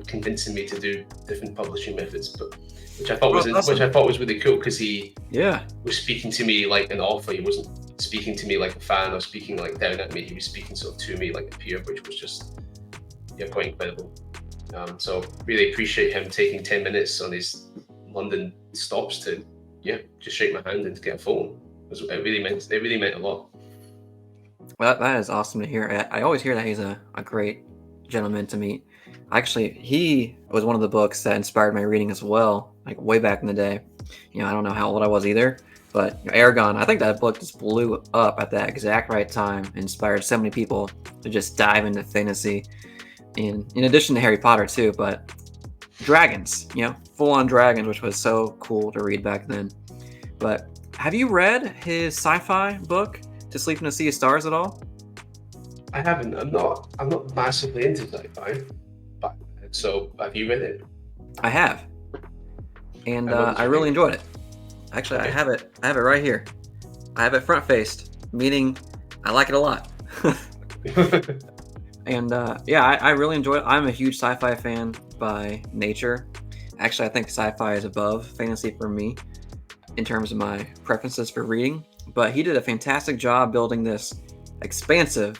convincing me to do different publishing methods, but which I thought was really cool, because he was speaking to me like an author. He wasn't speaking to me like a fan or speaking like down at me. He was speaking sort of to me like a peer, which was just quite incredible. So really appreciate him taking 10 minutes on his London stops to just shake my hand and to get a photo. It really meant a lot. Well, that is awesome to hear. I always hear that he's a great gentleman to meet. Actually, he was one of the books that inspired my reading as well, like way back in the day. I don't know how old I was either, but Aragon, I think that book just blew up at that exact right time, inspired so many people to just dive into fantasy, in addition to Harry Potter too, but dragons, full-on dragons, which was so cool to read back then. But have you read his sci-fi book, To Sleep in a Sea of Stars, at all? I haven't. I'm not massively into sci-fi, so have you read it? I have, and I really enjoyed it. Actually, Okay. I have it. I have it right here. I have it front faced, meaning I like it a lot. And yeah, I really enjoy it. I'm a huge sci-fi fan by nature. Actually, I think sci-fi is above fantasy for me in terms of my preferences for reading. But he did a fantastic job building this expansive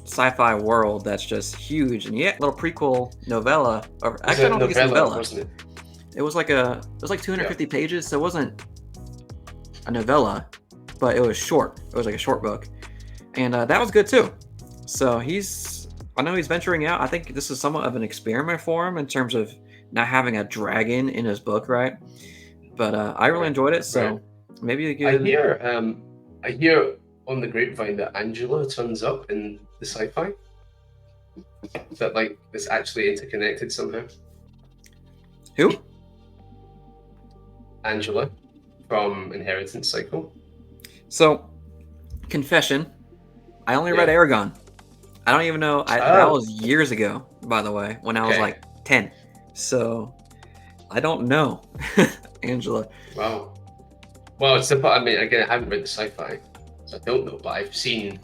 sci-fi world that's just huge. And yeah, little prequel novella. Or It was actually, I a don't think it's a novella, novella. wasn't it? It was like 250 pages, so it wasn't a novella, but it was short. It was like a short book, and that was good too. So I know he's venturing out. I think this is somewhat of an experiment for him in terms of not having a dragon in his book, right? But I really enjoyed it, so Right. maybe a I good. hear on the grapevine that Angela turns up in the sci-fi. That like it's actually interconnected somehow. Who? Angela from Inheritance Cycle. So, confession, I only read Yeah. Aragon. I don't even know. That Oh. was years ago, by the way, when I was Okay. like 10. So, I don't know, Angela. Wow. Well, it's I mean, again, I haven't read the sci-fi, so I don't know. But I've seen,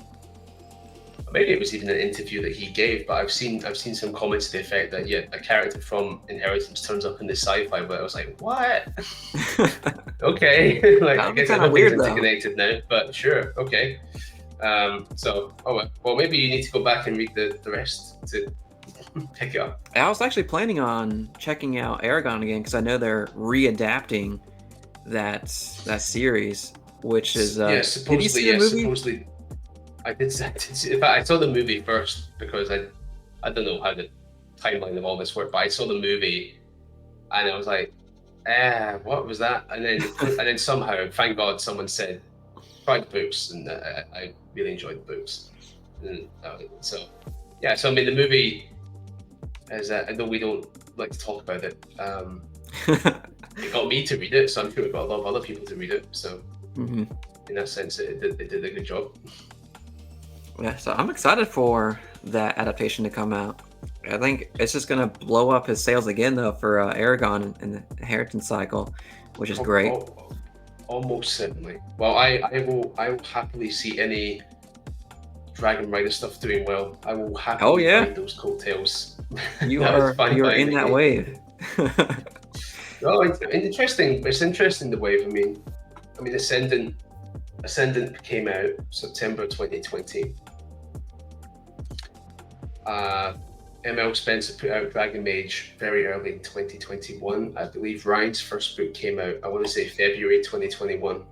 maybe it was even an interview that he gave. But I've seen some comments to the effect that a character from Inheritance turns up in the sci-fi. But I was like, what? Okay, like I That'd be guess kind of everything's weird, though. interconnected now. But sure, okay. So, well, maybe you need to go back and read the rest to pick it up. I was actually planning on checking out Aragon again because I know they're readapting that series, which is Yeah, did you see the movie? supposedly. I did. In fact, I saw the movie first because I don't know how the timeline of all this worked, but I saw the movie and I was like, what was that? And then somehow, thank God, someone said, try the books, and I really enjoyed the books. And, so I mean, the movie is. I know we don't like to talk about it. It got me to read it, so I'm sure it got a lot of other people to read it. So in that sense, it did a good job. Yeah, so I'm excited for that adaptation to come out. I think it's just gonna blow up his sales again, though, for Aragon and the Inheritance Cycle, which is great. Almost certainly. Well, I will happily see any Dragon Rider stuff doing well. I will happily ride those coattails. You're in that wave. No, it's interesting. It's interesting the wave. I mean, Ascendant came out September 2020. M.L. Spencer put out Dragon Mage very early in 2021. I believe Ryan's first book came out, I want to say February 2021.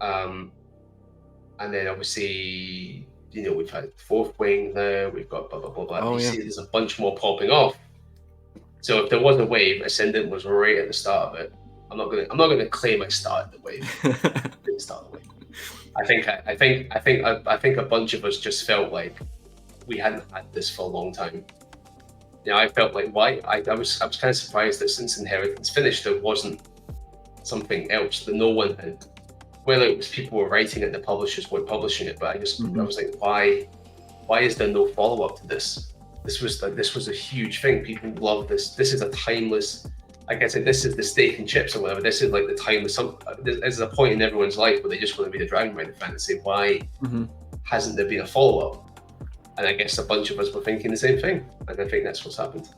And then obviously, we've had Fourth Wing there, we've got blah, blah, blah, blah. See there's a bunch more popping off. So if there was a wave, Ascendant was right at the start of it. I'm not gonna claim I started the wave. I didn't start the wave. I think a bunch of us just felt like we hadn't had this for a long time. I felt like why I was kind of surprised that since Inheritance finished, there wasn't something else that no one had. Whether it was people were writing it, and the publishers weren't publishing it, but I was like, why is there no follow up to this? This was a huge thing. People love this. This is a timeless. Like I said, this is the steak and chips or whatever. This is like the timeless. There's a point in everyone's life where they just want to be the Dragon Rider fan and say, why hasn't there been a follow up? And I guess a bunch of us were thinking the same thing, and I think that's what's happened.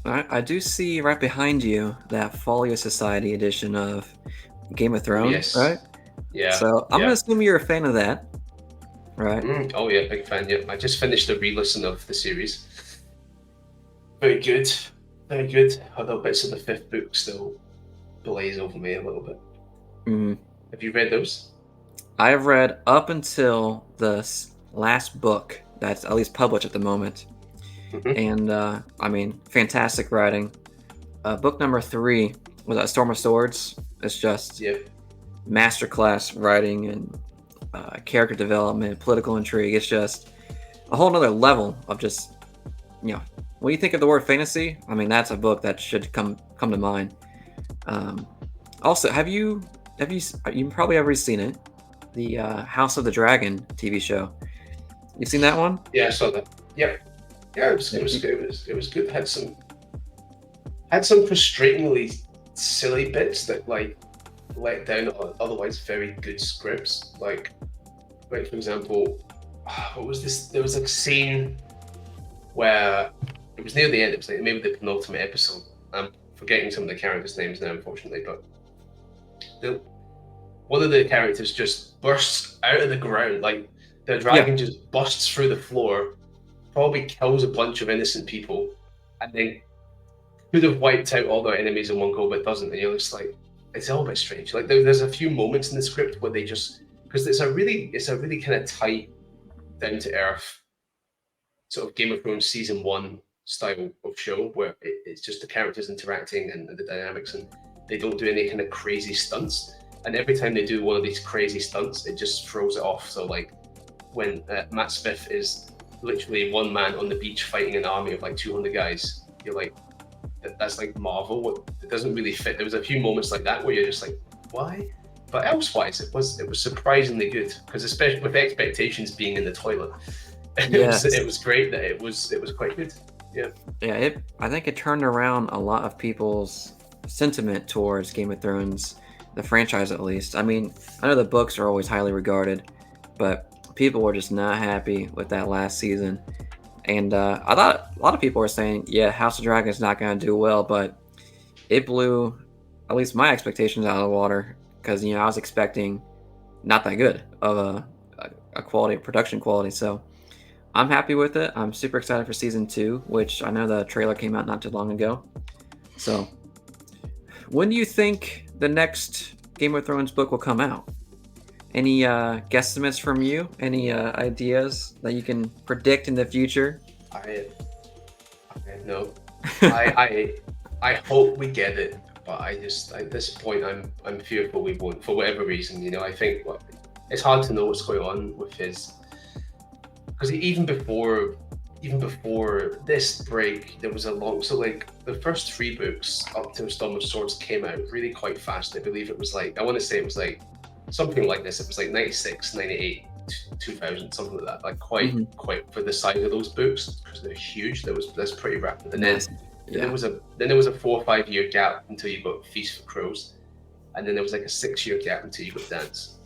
I do see right behind you that Folio Society edition of Game of Thrones, right? Yeah. So I'm gonna assume you're a fan of that, right? Oh yeah, big fan. Yeah, I just finished a re-listen of the series. Very good, very good. Although bits of the fifth book still blaze over me a little bit. Have you read those? I have read up until the last book that's at least published at the moment, and I mean, fantastic writing. Book number 3 was that Storm of Swords. It's just masterclass writing and character development, political intrigue. It's just a whole nother level of just, when you think of the word fantasy, I mean, that's a book that should come to mind. Also, have you probably ever seen it, the House of the Dragon TV show? You've seen that one? Yeah, I saw that. Yep. Yeah, it was good. It was good. Had some frustratingly silly bits that like let down otherwise very good scripts. Like for example, what was this? There was a scene where it was near the end. It was like maybe the penultimate episode. I'm forgetting some of the characters' names now, unfortunately, but one of the characters just bursts out of the ground, like the dragon just busts through the floor, probably kills a bunch of innocent people, and then could have wiped out all their enemies in one go, but doesn't. And you're just like, it's all a bit strange. Like there's a few moments in the script where they just, because it's a really kind of tight, down to earth sort of Game of Thrones season 1 style of show where it's just the characters interacting and the dynamics, and they don't do any kind of crazy stunts. And every time they do one of these crazy stunts, it just throws it off. So like when Matt Smith is literally one man on the beach fighting an army of like 200 guys, you're like, that's like Marvel. It doesn't really fit. There was a few moments like that where you're just like, why? But elsewise, it was surprisingly good, because especially with expectations being in the toilet, it was great that it was quite good. Yeah. I think it turned around a lot of people's sentiment towards Game of Thrones, the franchise at least. I mean, I know the books are always highly regarded, but people were just not happy with that last season. And I thought a lot of people were saying, yeah, House of Dragon is not going to do well, but it blew at least my expectations out of the water, because I was expecting not that good of a quality, production quality. So I'm happy with it. I'm super excited for season 2, which I know the trailer came out not too long ago. So when do you think the next Game of Thrones book will come out? Any guesstimates from you? Any ideas that you can predict in the future? I no. I hope we get it, but I just at this point I'm fearful we won't, for whatever reason. I think it's hard to know what's going on with his, because even before this break, there was a long, so like the first 3 books up to Storm of Swords came out really quite fast. I believe it was like, I want to say it was like something like this. It was like 96, 98, 2000, something like that. Like quite for the size of those books, because they're huge. That's pretty rapid. And then there was a 4 or 5 year gap until you got Feast for Crows, and then there was like a 6 year gap until you got Dance.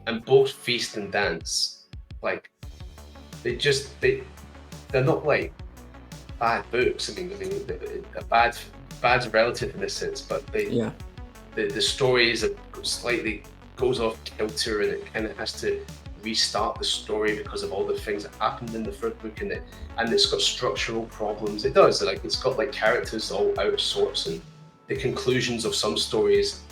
And both Feast and Dance, like they're not like bad books. I mean, bad's relative in this sense, but the stories slightly goes off kilter, and it kind of has to restart the story because of all the things that happened in the third book, and it's got structural problems. It does, like it's got like characters all out of sorts, and the conclusions of some stories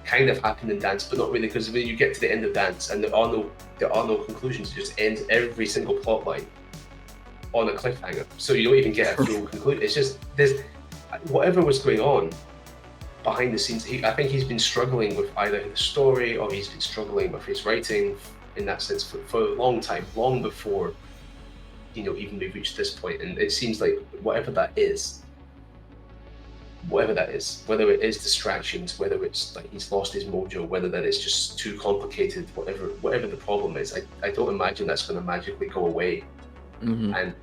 kind of happen in Dance, but not really, because when you get to the end of Dance and there are no conclusions, it just ends every single plot line on a cliffhanger, so you don't even get a full conclusion. It's just there's whatever was going on behind the scenes. I think he's been struggling with either the story, or he's been struggling with his writing in that sense for a long time, long before even we reached this point. And it seems like whatever that is, whether it is distractions, whether it's like he's lost his mojo, whether that it's just too complicated, whatever the problem is, I don't imagine that's going to magically go away. And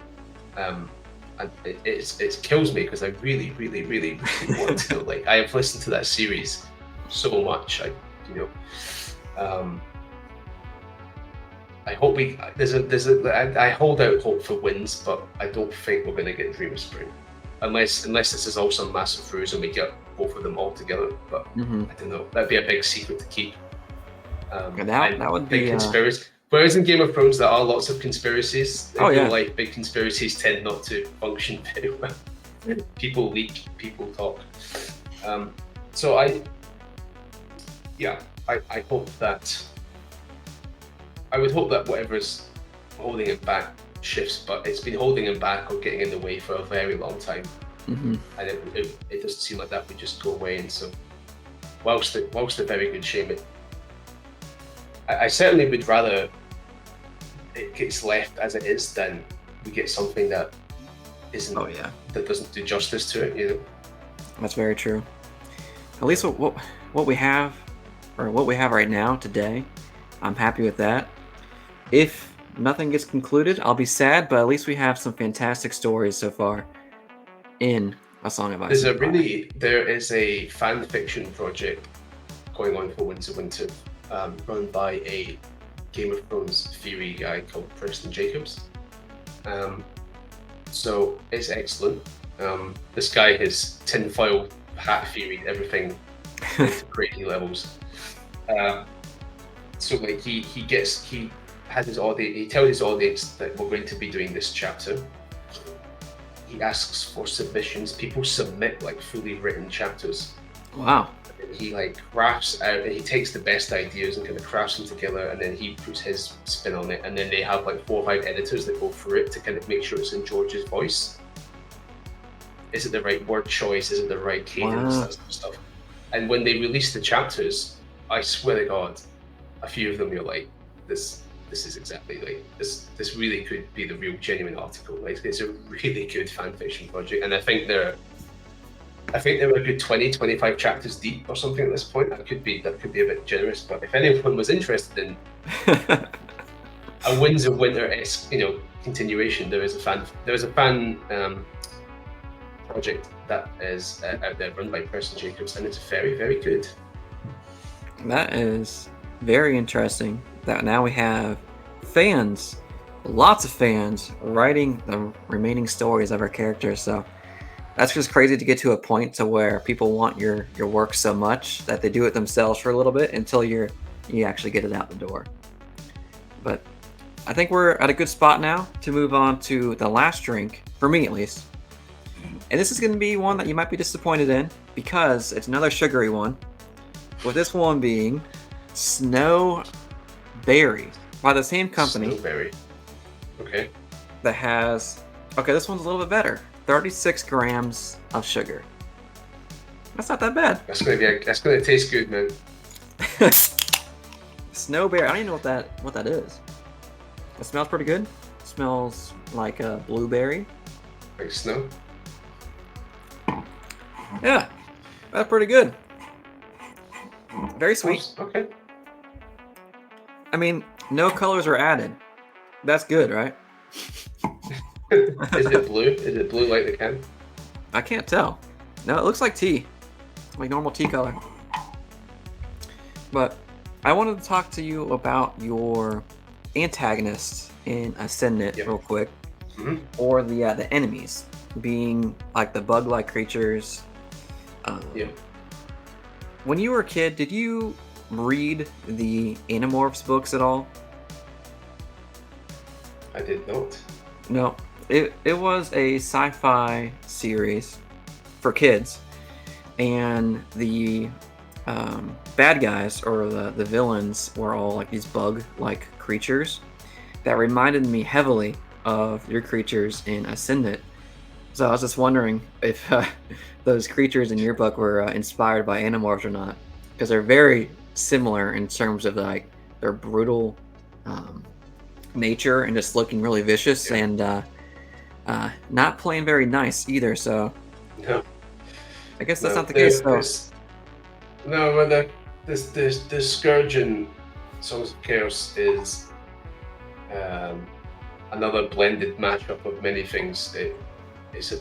it kills me, because I really, really, really, really want to. Like, I have listened to that series so much. I hope I hold out hope for wins, but I don't think we're going to get Dream of Spring, unless this is all some massive ruse and we get both of them all together. But I don't know. That'd be a big secret to keep. That would be conspiracy. Whereas in Game of Thrones, there are lots of conspiracies. Like big conspiracies tend not to function very well. People leak, people talk. So I hope that. I would hope that whatever's holding it back shifts, but it's been holding him back or getting in the way for a very long time. And it doesn't seem like that would just go away. And so, whilst a very good shame, I certainly would rather it gets left as it is than we get something that isn't. That doesn't do justice to it. That's very true. At least what we have right now today, I'm happy with that. If nothing gets concluded, I'll be sad, but at least we have some fantastic stories so far in a Song of Ice and Fire. There is a fan fiction project going on for Winds of Winter, run by a Game of Thrones theory guy called Preston Jacobs. So it's excellent. This guy has tinfoil hat theory everything into crazy levels. So like he had his audience, he tells his audience that we're going to be doing this chapter. He asks for submissions. People submit like fully written chapters. Wow. And he like crafts out, he takes the best ideas and kind of crafts them together, and then he puts his spin on it, and then they have like 4 or 5 editors that go through it to kind of make sure it's in George's voice. Is it the right word choice? Is it the right cadence? That sort of stuff. And when they release the chapters, I swear to God, a few of them you're like, this is exactly like this really could be the real genuine article. Like it's a really good fan fiction project, and I think they're a good 20-25 chapters deep or something at this point. That could be a bit generous, but if anyone was interested in a Winds of Winter-esque, continuation, there is a fan project that is out there run by Preston Jacobs, and it's very, very good. That is very interesting that now we have fans, lots of fans, writing the remaining stories of our characters. So that's just crazy to get to a point to where people want your work so much that they do it themselves for a little bit until you actually get it out the door. But I think we're at a good spot now to move on to the last drink, for me at least. And this is going to be one that you might be disappointed in because it's another sugary one, with this one being Snowberry by the same company. Snowberry. Okay. That has, this one's a little bit better. 36 grams of sugar. That's not that bad. That's gonna taste good, man. Snowberry. I don't even know what that is. It smells pretty good. It smells like a blueberry. Like snow. Yeah, that's pretty good. Very sweet. Okay. I mean, no colors are added. That's good, right? Is it blue? Is it blue like the can? I can't tell. No, it looks like tea. Like normal tea color. But I wanted to talk to you about your antagonists in Ascendant real quick. Mm-hmm. Or the enemies, being like the bug-like creatures. When you were a kid, did you read the Animorphs books at all? I did not. No. It was a sci-fi series for kids, and the bad guys or the villains were all like these bug-like creatures that reminded me heavily of your creatures in Ascendant. So I was just wondering if those creatures in your book were inspired by Animorphs or not, because they're very similar in terms of like their brutal nature and just looking really vicious and not playing very nice either. So no, I guess that's not the case though. No, well, the Scourge in Songs of Chaos is another blended mashup of many things. It's a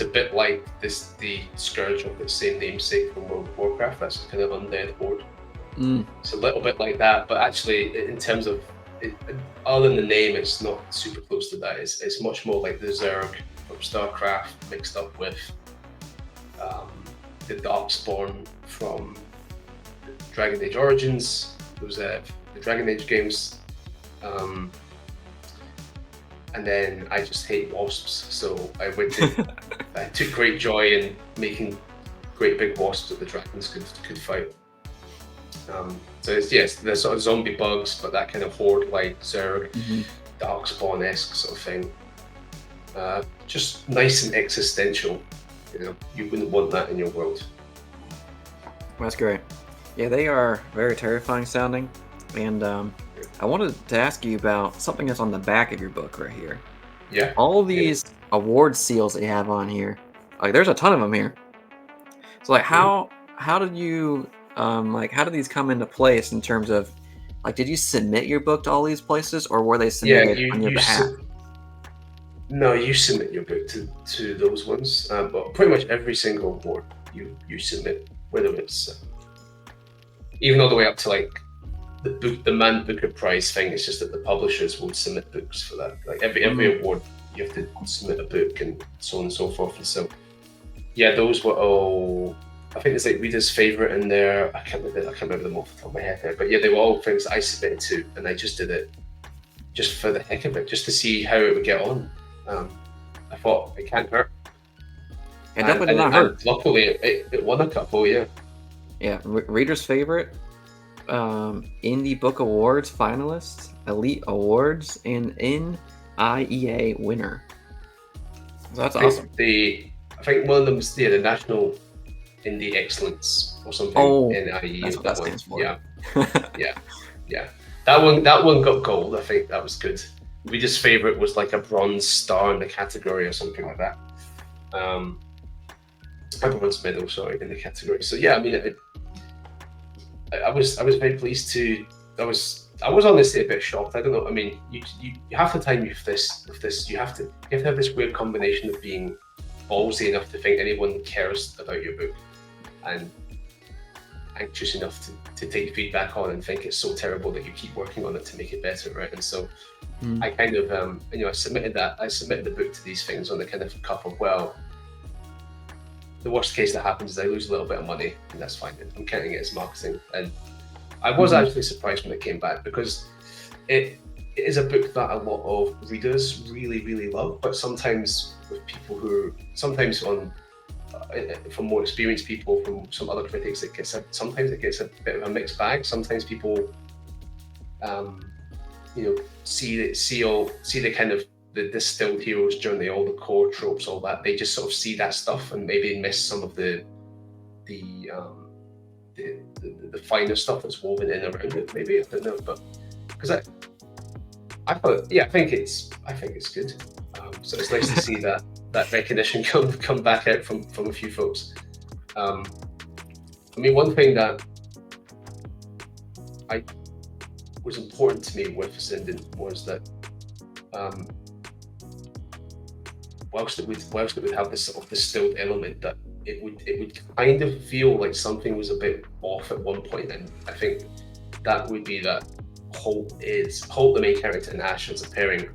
bit like the Scourge of the same namesake from World of Warcraft. That's kind of undead horde. It's a little bit like that, but actually, in terms of other than the name, it's not super close to that. It's much more like the Zerg from StarCraft mixed up with the Darkspawn from Dragon Age Origins. Those the Dragon Age games. And then I just hate wasps, so I took great joy in making great big wasps that the dragons could fight. So it's they're sort of zombie bugs, but that kind of horde-like Zerg, Darkspawn-esque sort of thing. Just nice and existential. You wouldn't want that in your world. That's great. Yeah, they are very terrifying sounding, and I wanted to ask you about something that's on the back of your book right here. Yeah. All these award seals that you have on here, like there's a ton of them here. So like how did you how do these come into place in terms of like did you submit your book to all these places or were they submitted on your behalf? No, you submit your book to those ones, but pretty much every single award you submit, whether it's even all the way up to like the Man Booker Prize thing. It's just that the publishers will submit books for that. Like every award, you have to submit a book and so on and so forth. And so, yeah, those were all. I think there's like readers' favorite in there. I can't remember them off the top of my head there, but yeah, they were all things that I submitted to, and I just did it just for the heck of it, just to see how it would get on. I thought it can't hurt. It definitely did not hurt. Luckily, it won a couple. Yeah. Yeah, readers' favorite, Indie Book Awards finalist, Elite Awards, and NIEA winner. So that's awesome. I think one of them's the National Indie Excellence or something. Oh, NIEA, that's what that stands for. Yeah, yeah. That one got gold. I think that was good. Reader's favorite was like a bronze star in the category or something like that. A bronze medal, sorry, in the category. So yeah, I mean, I was very pleased to. I was honestly a bit shocked. I don't know. I mean, you half the time with this, you have to have this weird combination of being ballsy enough to think anyone cares about your book, and anxious enough to take feedback on and think it's so terrible that you keep working on it to make it better, right? And so I kind of I submitted the book to these things on the kind of cuff of, well, the worst case that happens is I lose a little bit of money, and that's fine. I'm counting it as marketing. And I was actually surprised when it came back, because it is a book that a lot of readers really, really love, but sometimes with people who from more experienced people, from some other critics, sometimes it gets a bit of a mixed bag. Sometimes people see the kind of the distilled hero's journey, all the core tropes, all that. They just sort of see that stuff and maybe miss some of the finer stuff that's woven in around it. Maybe, I don't know, but because I thought, yeah, I think it's good. So it's nice to see that recognition come back out from a few folks. I mean, one thing that was important to me with Ascendant was that whilst it would have this sort of distilled element, that it would kind of feel like something was a bit off at one point, and I think that would be that Holt, the main character, and Ash as a pairing,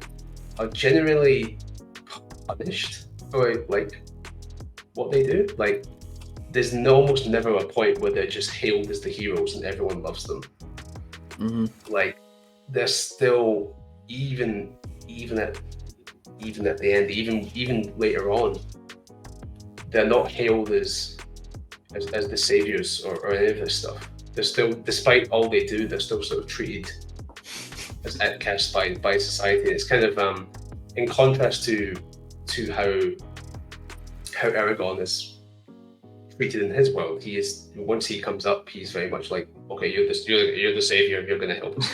are generally punished for like what they do. Like, there's almost never a point where they're just hailed as the heroes and everyone loves them. Like, they're still even at the end, even later on, they're not hailed as the saviors or any of this stuff. They're still, despite all they do, they're still sort of treated as outcasts by society. It's kind of in contrast to how Aragon is treated in his world. He is, once he comes up, he's very much like, okay, you're the savior, you're going to help us.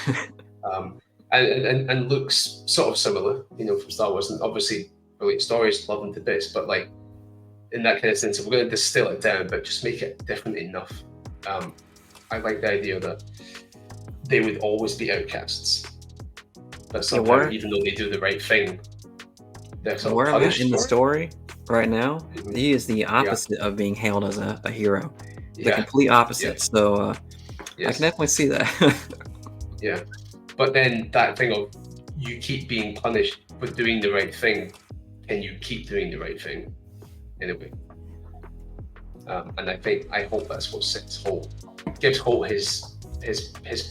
And looks sort of similar, from Star Wars, and obviously brilliant stories, love them to bits, but like in that kind of sense, we're going to distill it down, but just make it different enough. I like the idea that they would always be outcasts, but sometimes, even though they do the right thing, they're sort of punished in the story right now. He is the opposite of being hailed as a hero, the complete opposite. So I can definitely see that. Yeah, but then that thing of you keep being punished for doing the right thing, can you keep doing the right thing in a way? And I hope that's what sets Holt, gives Holt his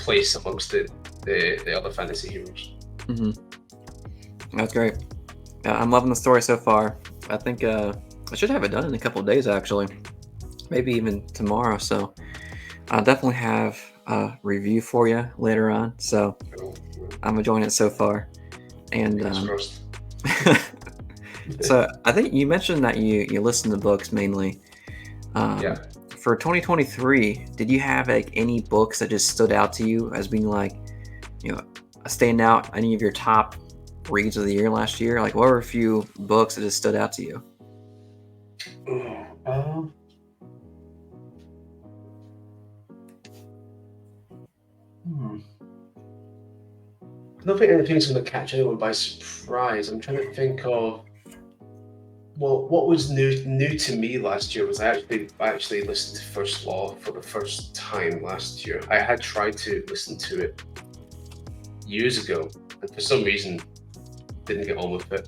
place amongst the other fantasy heroes. That's great. I'm loving the story so far. I think I should have it done in a couple of days, actually, maybe even tomorrow. So I'll definitely have a review for you later on. So I'm enjoying it so far. And so I think you mentioned that you listen to books mainly. For 2023, did you have like any books that just stood out to you as being like, stand out? Any of your top reads of the year last year? Like, what were a few books that just stood out to you? don't think anything's going to catch anyone by surprise. I'm trying to think of. Well, what was new to me last year was I actually listened to First Law for the first time last year. I had tried to listen to it years ago, and for some reason didn't get on with it.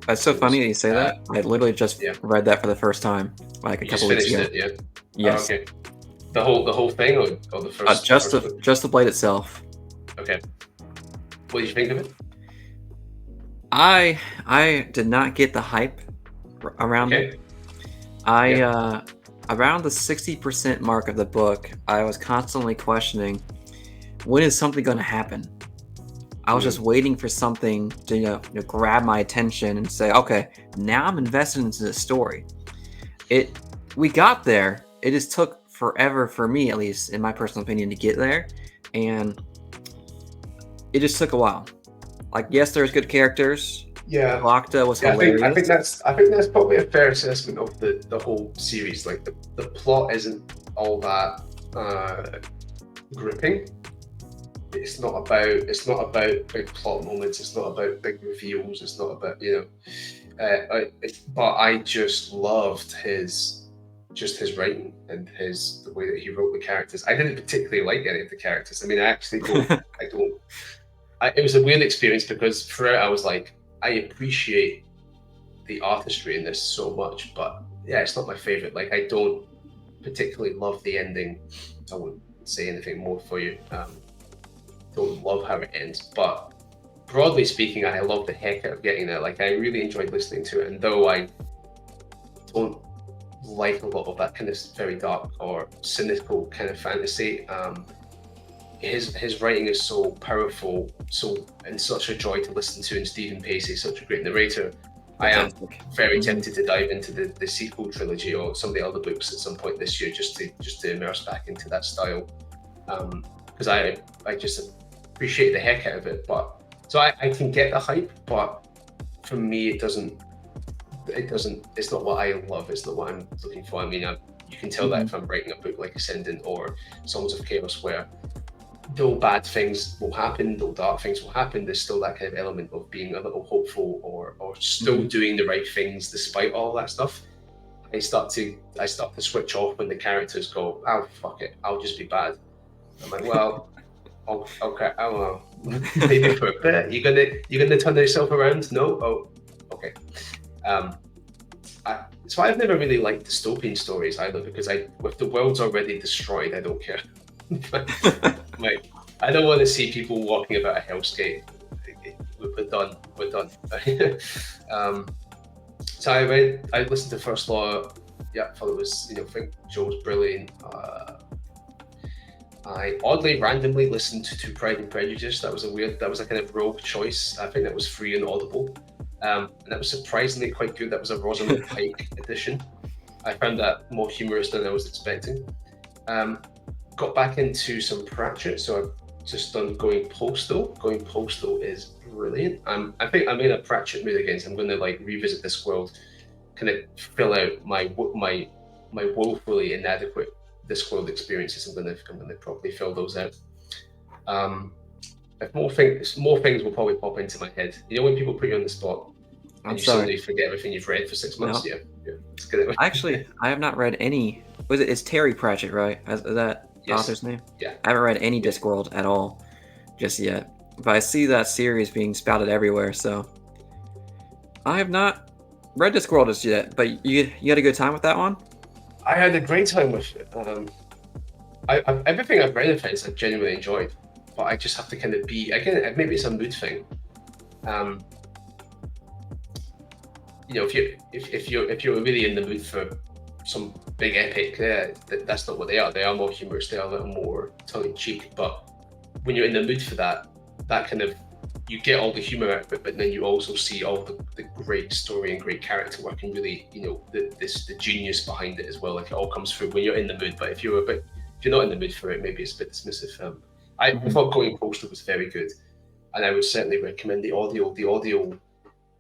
That's so funny that you say that. I literally just read that for the first time like a couple weeks ago. It, yeah. Yes. Oh, okay. The whole thing, or the first. Just the blade itself. Okay. What did you think of it? I did not get the hype around it. Around the 60% mark of the book, I was constantly questioning, when is something going to happen? I was just waiting for something to grab my attention and say, okay, now I'm invested into the story. We got there. It just took forever for me, at least in my personal opinion, to get there, and it just took a while. Like, yes, there's good characters. Yeah, Lakta was hilarious. I think that's probably a fair assessment of the whole series. Like the plot isn't all that gripping. It's not about big plot moments. It's not about big reveals. It's not about but I just loved his writing and the way that he wrote the characters. I didn't particularly like any of the characters. I mean, I actually don't. It was a weird experience because throughout I was like, I appreciate the artistry in this so much, but yeah, it's not my favorite. Like, I don't particularly love the ending. I won't say anything more for you. Don't love how it ends, but broadly speaking, I love the heck out of getting there. Like, I really enjoyed listening to it, and though I don't like a lot of that kind of very dark or cynical kind of fantasy, his writing is so powerful, and such a joy to listen to, and Stephen Pacey is such a great narrator. Fantastic. I am very tempted to dive into the sequel trilogy or some of the other books at some point this year, just to immerse back into that style, because I just appreciate the heck out of it. But so I can get the hype, but for me it's not what I love. It's not what I'm looking for. I mean, you can tell that if I'm writing a book like Ascendant or Songs of Chaos, where though bad things will happen, though dark things will happen, there's still that kind of element of being a little hopeful or still doing the right things despite all that stuff. I start to switch off when the characters go, "Oh, fuck it, I'll just be bad." I'm like, well, okay, oh well, maybe for a bit. You're gonna turn yourself around? No? Oh, okay. So I've never really liked dystopian stories either, because with the world's already destroyed, I don't care. Like, I don't want to see people walking about a hellscape. We're done. So I listened to First Law. Yeah, thought it was, I think Joe was brilliant. I oddly randomly listened to Pride and Prejudice. That was a kind of rogue choice. I think that was free and Audible. And that was surprisingly quite good. That was a Rosamund Pike edition. I found that more humorous than I was expecting. Got back into some Pratchett, so I've just done Going Postal. Going Postal is brilliant. I think I'm in a Pratchett mood again, so I'm going to revisit this world, kind of fill out my woefully inadequate Discworld experiences. I'm going to properly fill those out. If more things will probably pop into my head. You know, when people put you on the spot and you suddenly forget everything you've read for 6 months. No. Yeah. It's good. Actually, I have not read any. It's Terry Pratchett, right? Is that author's name? Yeah. I haven't read any Discworld at all just yet, but I see that series being spouted everywhere, so I have not read Discworld just yet. But you had a good time with that one? I had a great time with it. Everything I've read of it, I've genuinely enjoyed, but I just have to kind of be, again, maybe it's a mood thing. If you're really in the mood for some big epic, that's not what they are. They are more humorous. They are a little more tongue-in-cheek. But when you're in the mood for that kind of, you get all the humor out of it, but then you also see all the great story and great character work, and really, the genius behind it as well. Like, it all comes through when you're in the mood. But if you're not in the mood for it, maybe it's a bit dismissive. I thought Going Postal was very good, and I would certainly recommend the audio.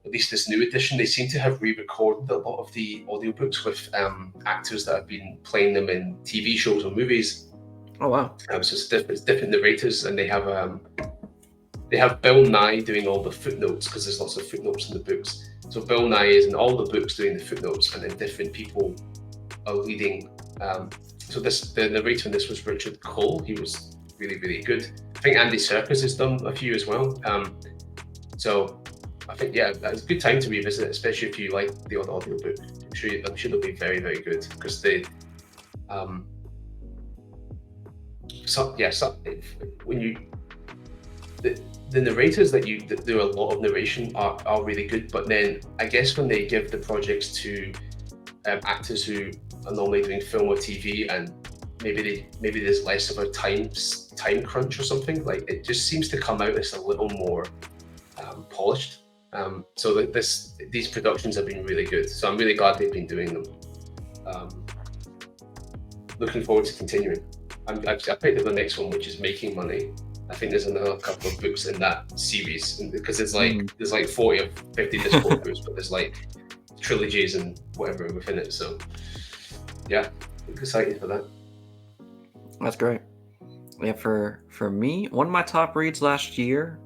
At least this new edition, they seem to have re-recorded a lot of the audiobooks with actors that have been playing them in TV shows or movies. Oh wow! So it's different narrators, and they have they have Bill Nye doing all the footnotes, because there's lots of footnotes in the books. So Bill Nye is in all the books doing the footnotes, and then different people are leading. So the narrator in this was Richard Cole. He was really, really good. I think Andy Serkis has done a few as well. So I think, yeah, it's a good time to revisit it, especially if you like the odd audiobook. I'm sure they'll be very, very good, because they, when you, the narrators that do a lot of narration are really good, but then I guess when they give the projects to actors who are normally doing film or TV, and maybe there's less of a time crunch or something, like it just seems to come out as a little more polished. So these productions have been really good. So I'm really glad they've been doing them. Looking forward to continuing. I picked up the next one, which is Making Money. I think there's another couple of books in that series, because there's like 40 or 50 Discord groups, but there's like trilogies and whatever within it. So yeah, I'm excited for that. That's great. Yeah, for me, one of my top reads last year,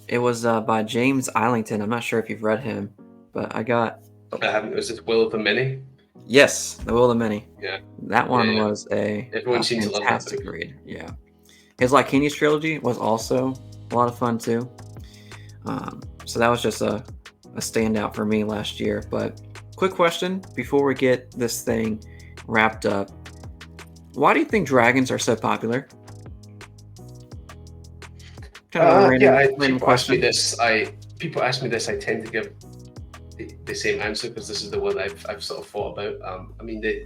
it was by James Islington. I'm not sure if you've read him, but I haven't. Was it Will of the Many? Yes, The Will of the Many. Yeah, that one was a everyone seems to love that fantastic read. Yeah, his Lycanius trilogy was also a lot of fun too. So that was just a standout for me last year. But quick question before we get this thing wrapped up: why do you think dragons are so popular? People ask me this. People ask me this. I tend to give the same answer, because this is the one I've sort of thought about. I mean, they're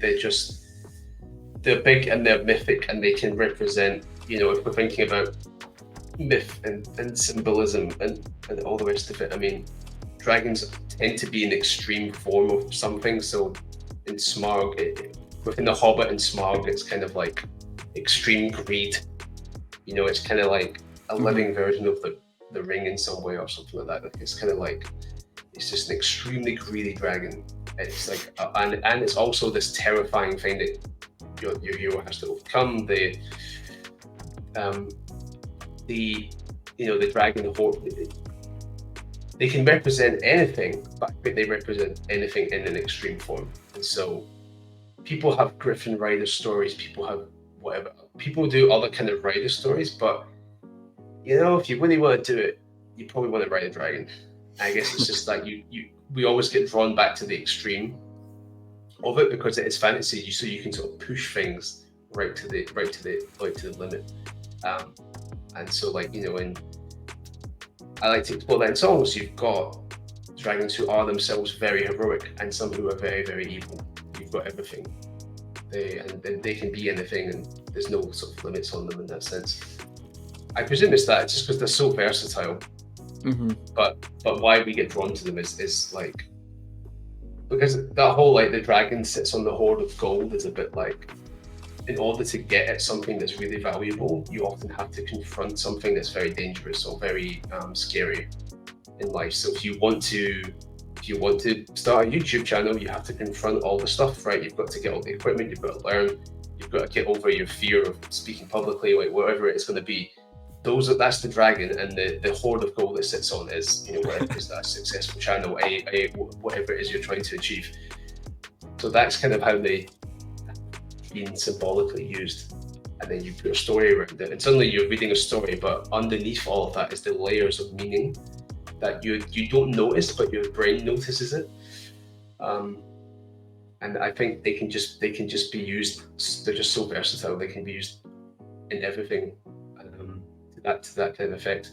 big and they're mythic, and they can represent, if we're thinking about myth and symbolism and all the rest of it. I mean, dragons tend to be an extreme form of something. So in Smaug, within the Hobbit and Smaug, it's kind of like extreme greed. It's kind of like a living version of the ring in some way, or something like that. Like, it's kind of like, it's just an extremely greedy dragon. It's like, and it's also this terrifying thing that your hero has to overcome. The dragon horde. They can represent anything, but I think they represent anything in an extreme form. And so, people have Griffin Rider stories. People have whatever. People do other kind of rider stories, but if you really want to do it, you probably want to ride a dragon. I guess it's just like we always get drawn back to the extreme of it, because it is fantasy, so you can sort of push things right to the limit. And so, and I like to explore that in songs. You've got dragons who are themselves very heroic, and some who are very, very evil. You've got everything. They can be anything, and there's no sort of limits on them in that sense. I presume it's just because they're so versatile. But why we get drawn to them is like, because that whole, like, the dragon sits on the hoard of gold is a bit like, in order to get at something that's really valuable, you often have to confront something that's very dangerous or very scary in life. So if you want to start a YouTube channel, you have to confront all the stuff, right? You've got to get all the equipment, you've got to learn, you've got to get over your fear of speaking publicly, like whatever it's going to be. That's the dragon, and the hoard of gold it sits on is, whatever is that successful channel, whatever it is you're trying to achieve. So that's kind of how they been symbolically used, and then you put a story around it, and suddenly you're reading a story, but underneath all of that is the layers of meaning that you don't notice, but your brain notices it. And I think they can just be used. They're just so versatile. They can be used in everything. To that kind of effect.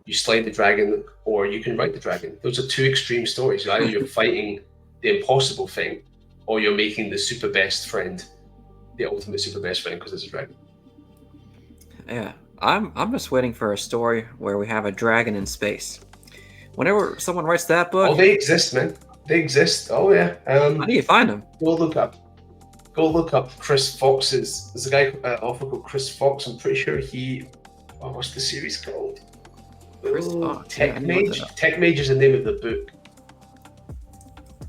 You slay the dragon, or you can ride the dragon. Those are two extreme stories. Either you're fighting the impossible thing, or you're making the super best friend, the ultimate super best friend, because it's a dragon. Yeah, I'm just waiting for a story where we have a dragon in space. Whenever someone writes that book, they exist, man. They exist. Oh yeah. How do you find them? Go look up Chris Fox's. There's a guy, author called Chris Fox. I'm pretty sure what's the series called? Tech Mage. Tech Mage is the name of the book.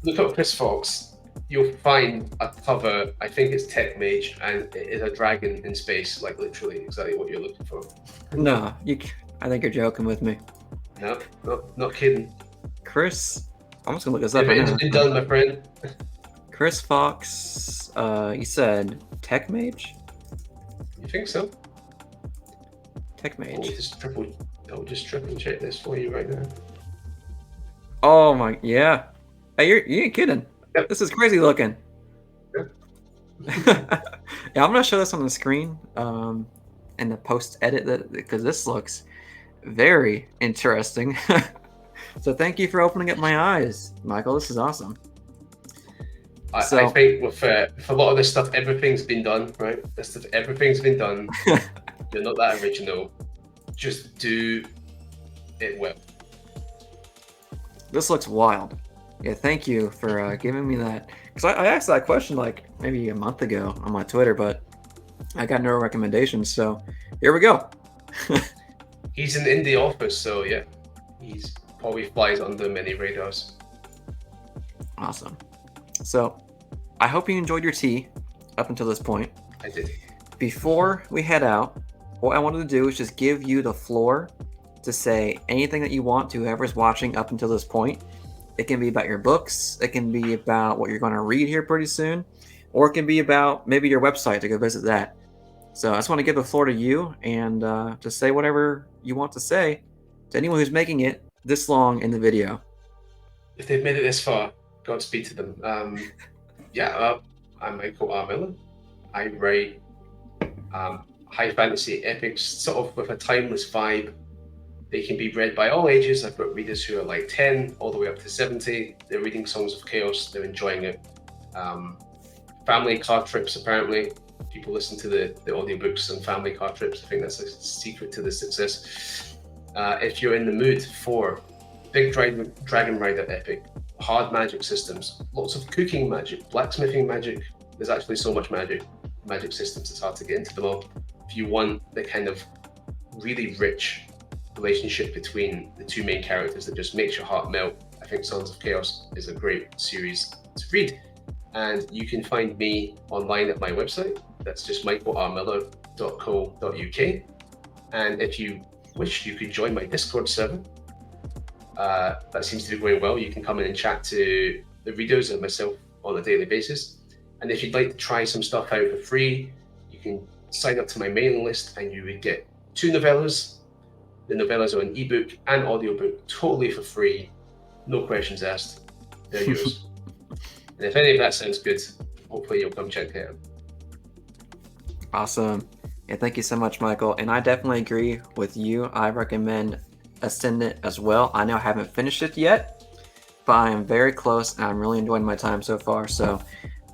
Look up Chris Fox. You'll find a cover. I think it's Tech Mage, and it is a dragon in space, like literally exactly what you're looking for. No, I think you're joking with me. No, not kidding. Chris, I'm just gonna look this up right Everything's now. been done, my friend. Chris Fox, you said Tech Mage? You think so? Tech Mage. I'll just triple check this for you right now. Oh my, yeah. Hey, you ain't kidding. Yep. This is crazy looking. Yep. Yeah, I'm gonna show this on the screen in the post edit because this looks very interesting. So thank you for opening up my eyes, Michael. This is awesome. I think with a lot of this stuff, everything's been done, right? Everything's been done. You're not that original. Just do it well. This looks wild. Yeah, thank you for giving me that. Because I asked that question like maybe a month ago on my Twitter, but I got no recommendations. So here we go. He's in the office, so yeah, he's probably flies under many radars. Awesome. So I hope you enjoyed your tea up until this point. I did. Before we head out, what I wanted to do is just give you the floor to say anything that you want to whoever's watching up until this point. It can be about your books. It can be about what you're going to read here pretty soon. Or it can be about maybe your website to go visit that. So I just want to give the floor to you and just say whatever you want to say to anyone who's making it this long in the video. If they've made it this far, Godspeed to them. I'm Michael R. Miller. I write high fantasy epics, sort of with a timeless vibe. They can be read by all ages. I've got readers who are like 10 all the way up to 70. They're reading Songs of Chaos. They're enjoying it. Family car trips, apparently. People listen to the audiobooks on family car trips. I think that's a secret to the success. If you're in the mood for big Dragon Rider epic, hard magic systems, lots of cooking magic, blacksmithing magic. There's actually so much magic systems, it's hard to get into them all. If you want the kind of really rich relationship between the two main characters that just makes your heart melt, I think Sons of Chaos is a great series to read. And you can find me online at my website. That's just michaelrmiller.co.uk. And if you wish, you could join my Discord server. That seems to be going well. You can come in and chat to the readers and myself on a daily basis. And if you'd like to try some stuff out for free, you can sign up to my mailing list and you would get 2 novellas. The novellas are an ebook and audiobook totally for free. No questions asked. They're yours. And if any of that sounds good, hopefully you'll come check it out. Awesome. Yeah, thank you so much, Michael. And I definitely agree with you. I recommend Ascendant as well. I know I haven't finished it yet, but I am very close and I'm really enjoying my time so far. So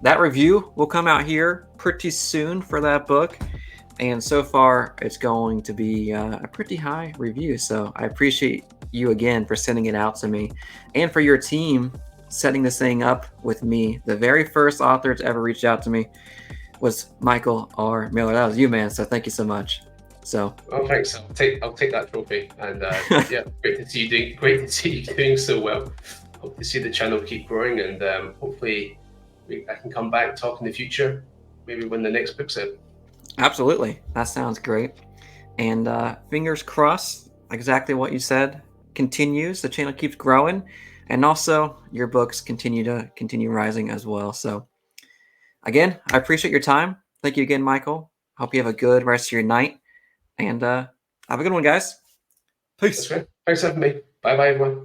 that review will come out here pretty soon for that book. And so far, it's going to be a pretty high review. So I appreciate you again for sending it out to me and for your team setting this thing up with me. The very first author to ever reach out to me was Michael R. Miller. That was you, man. So thank you so much. So, oh, thanks. I'll take that trophy. And yeah, great to see you doing so well. Hope to see the channel keep growing, and hopefully I can come back, talk in the future, maybe when the next book's out. Absolutely. That sounds great. And fingers crossed, exactly what you said continues. The channel keeps growing. And also your books continue rising as well. So again, I appreciate your time. Thank you again, Michael. Hope you have a good rest of your night. And have a good one, guys. Peace. That's great. Thanks for having me. Bye-bye, everyone.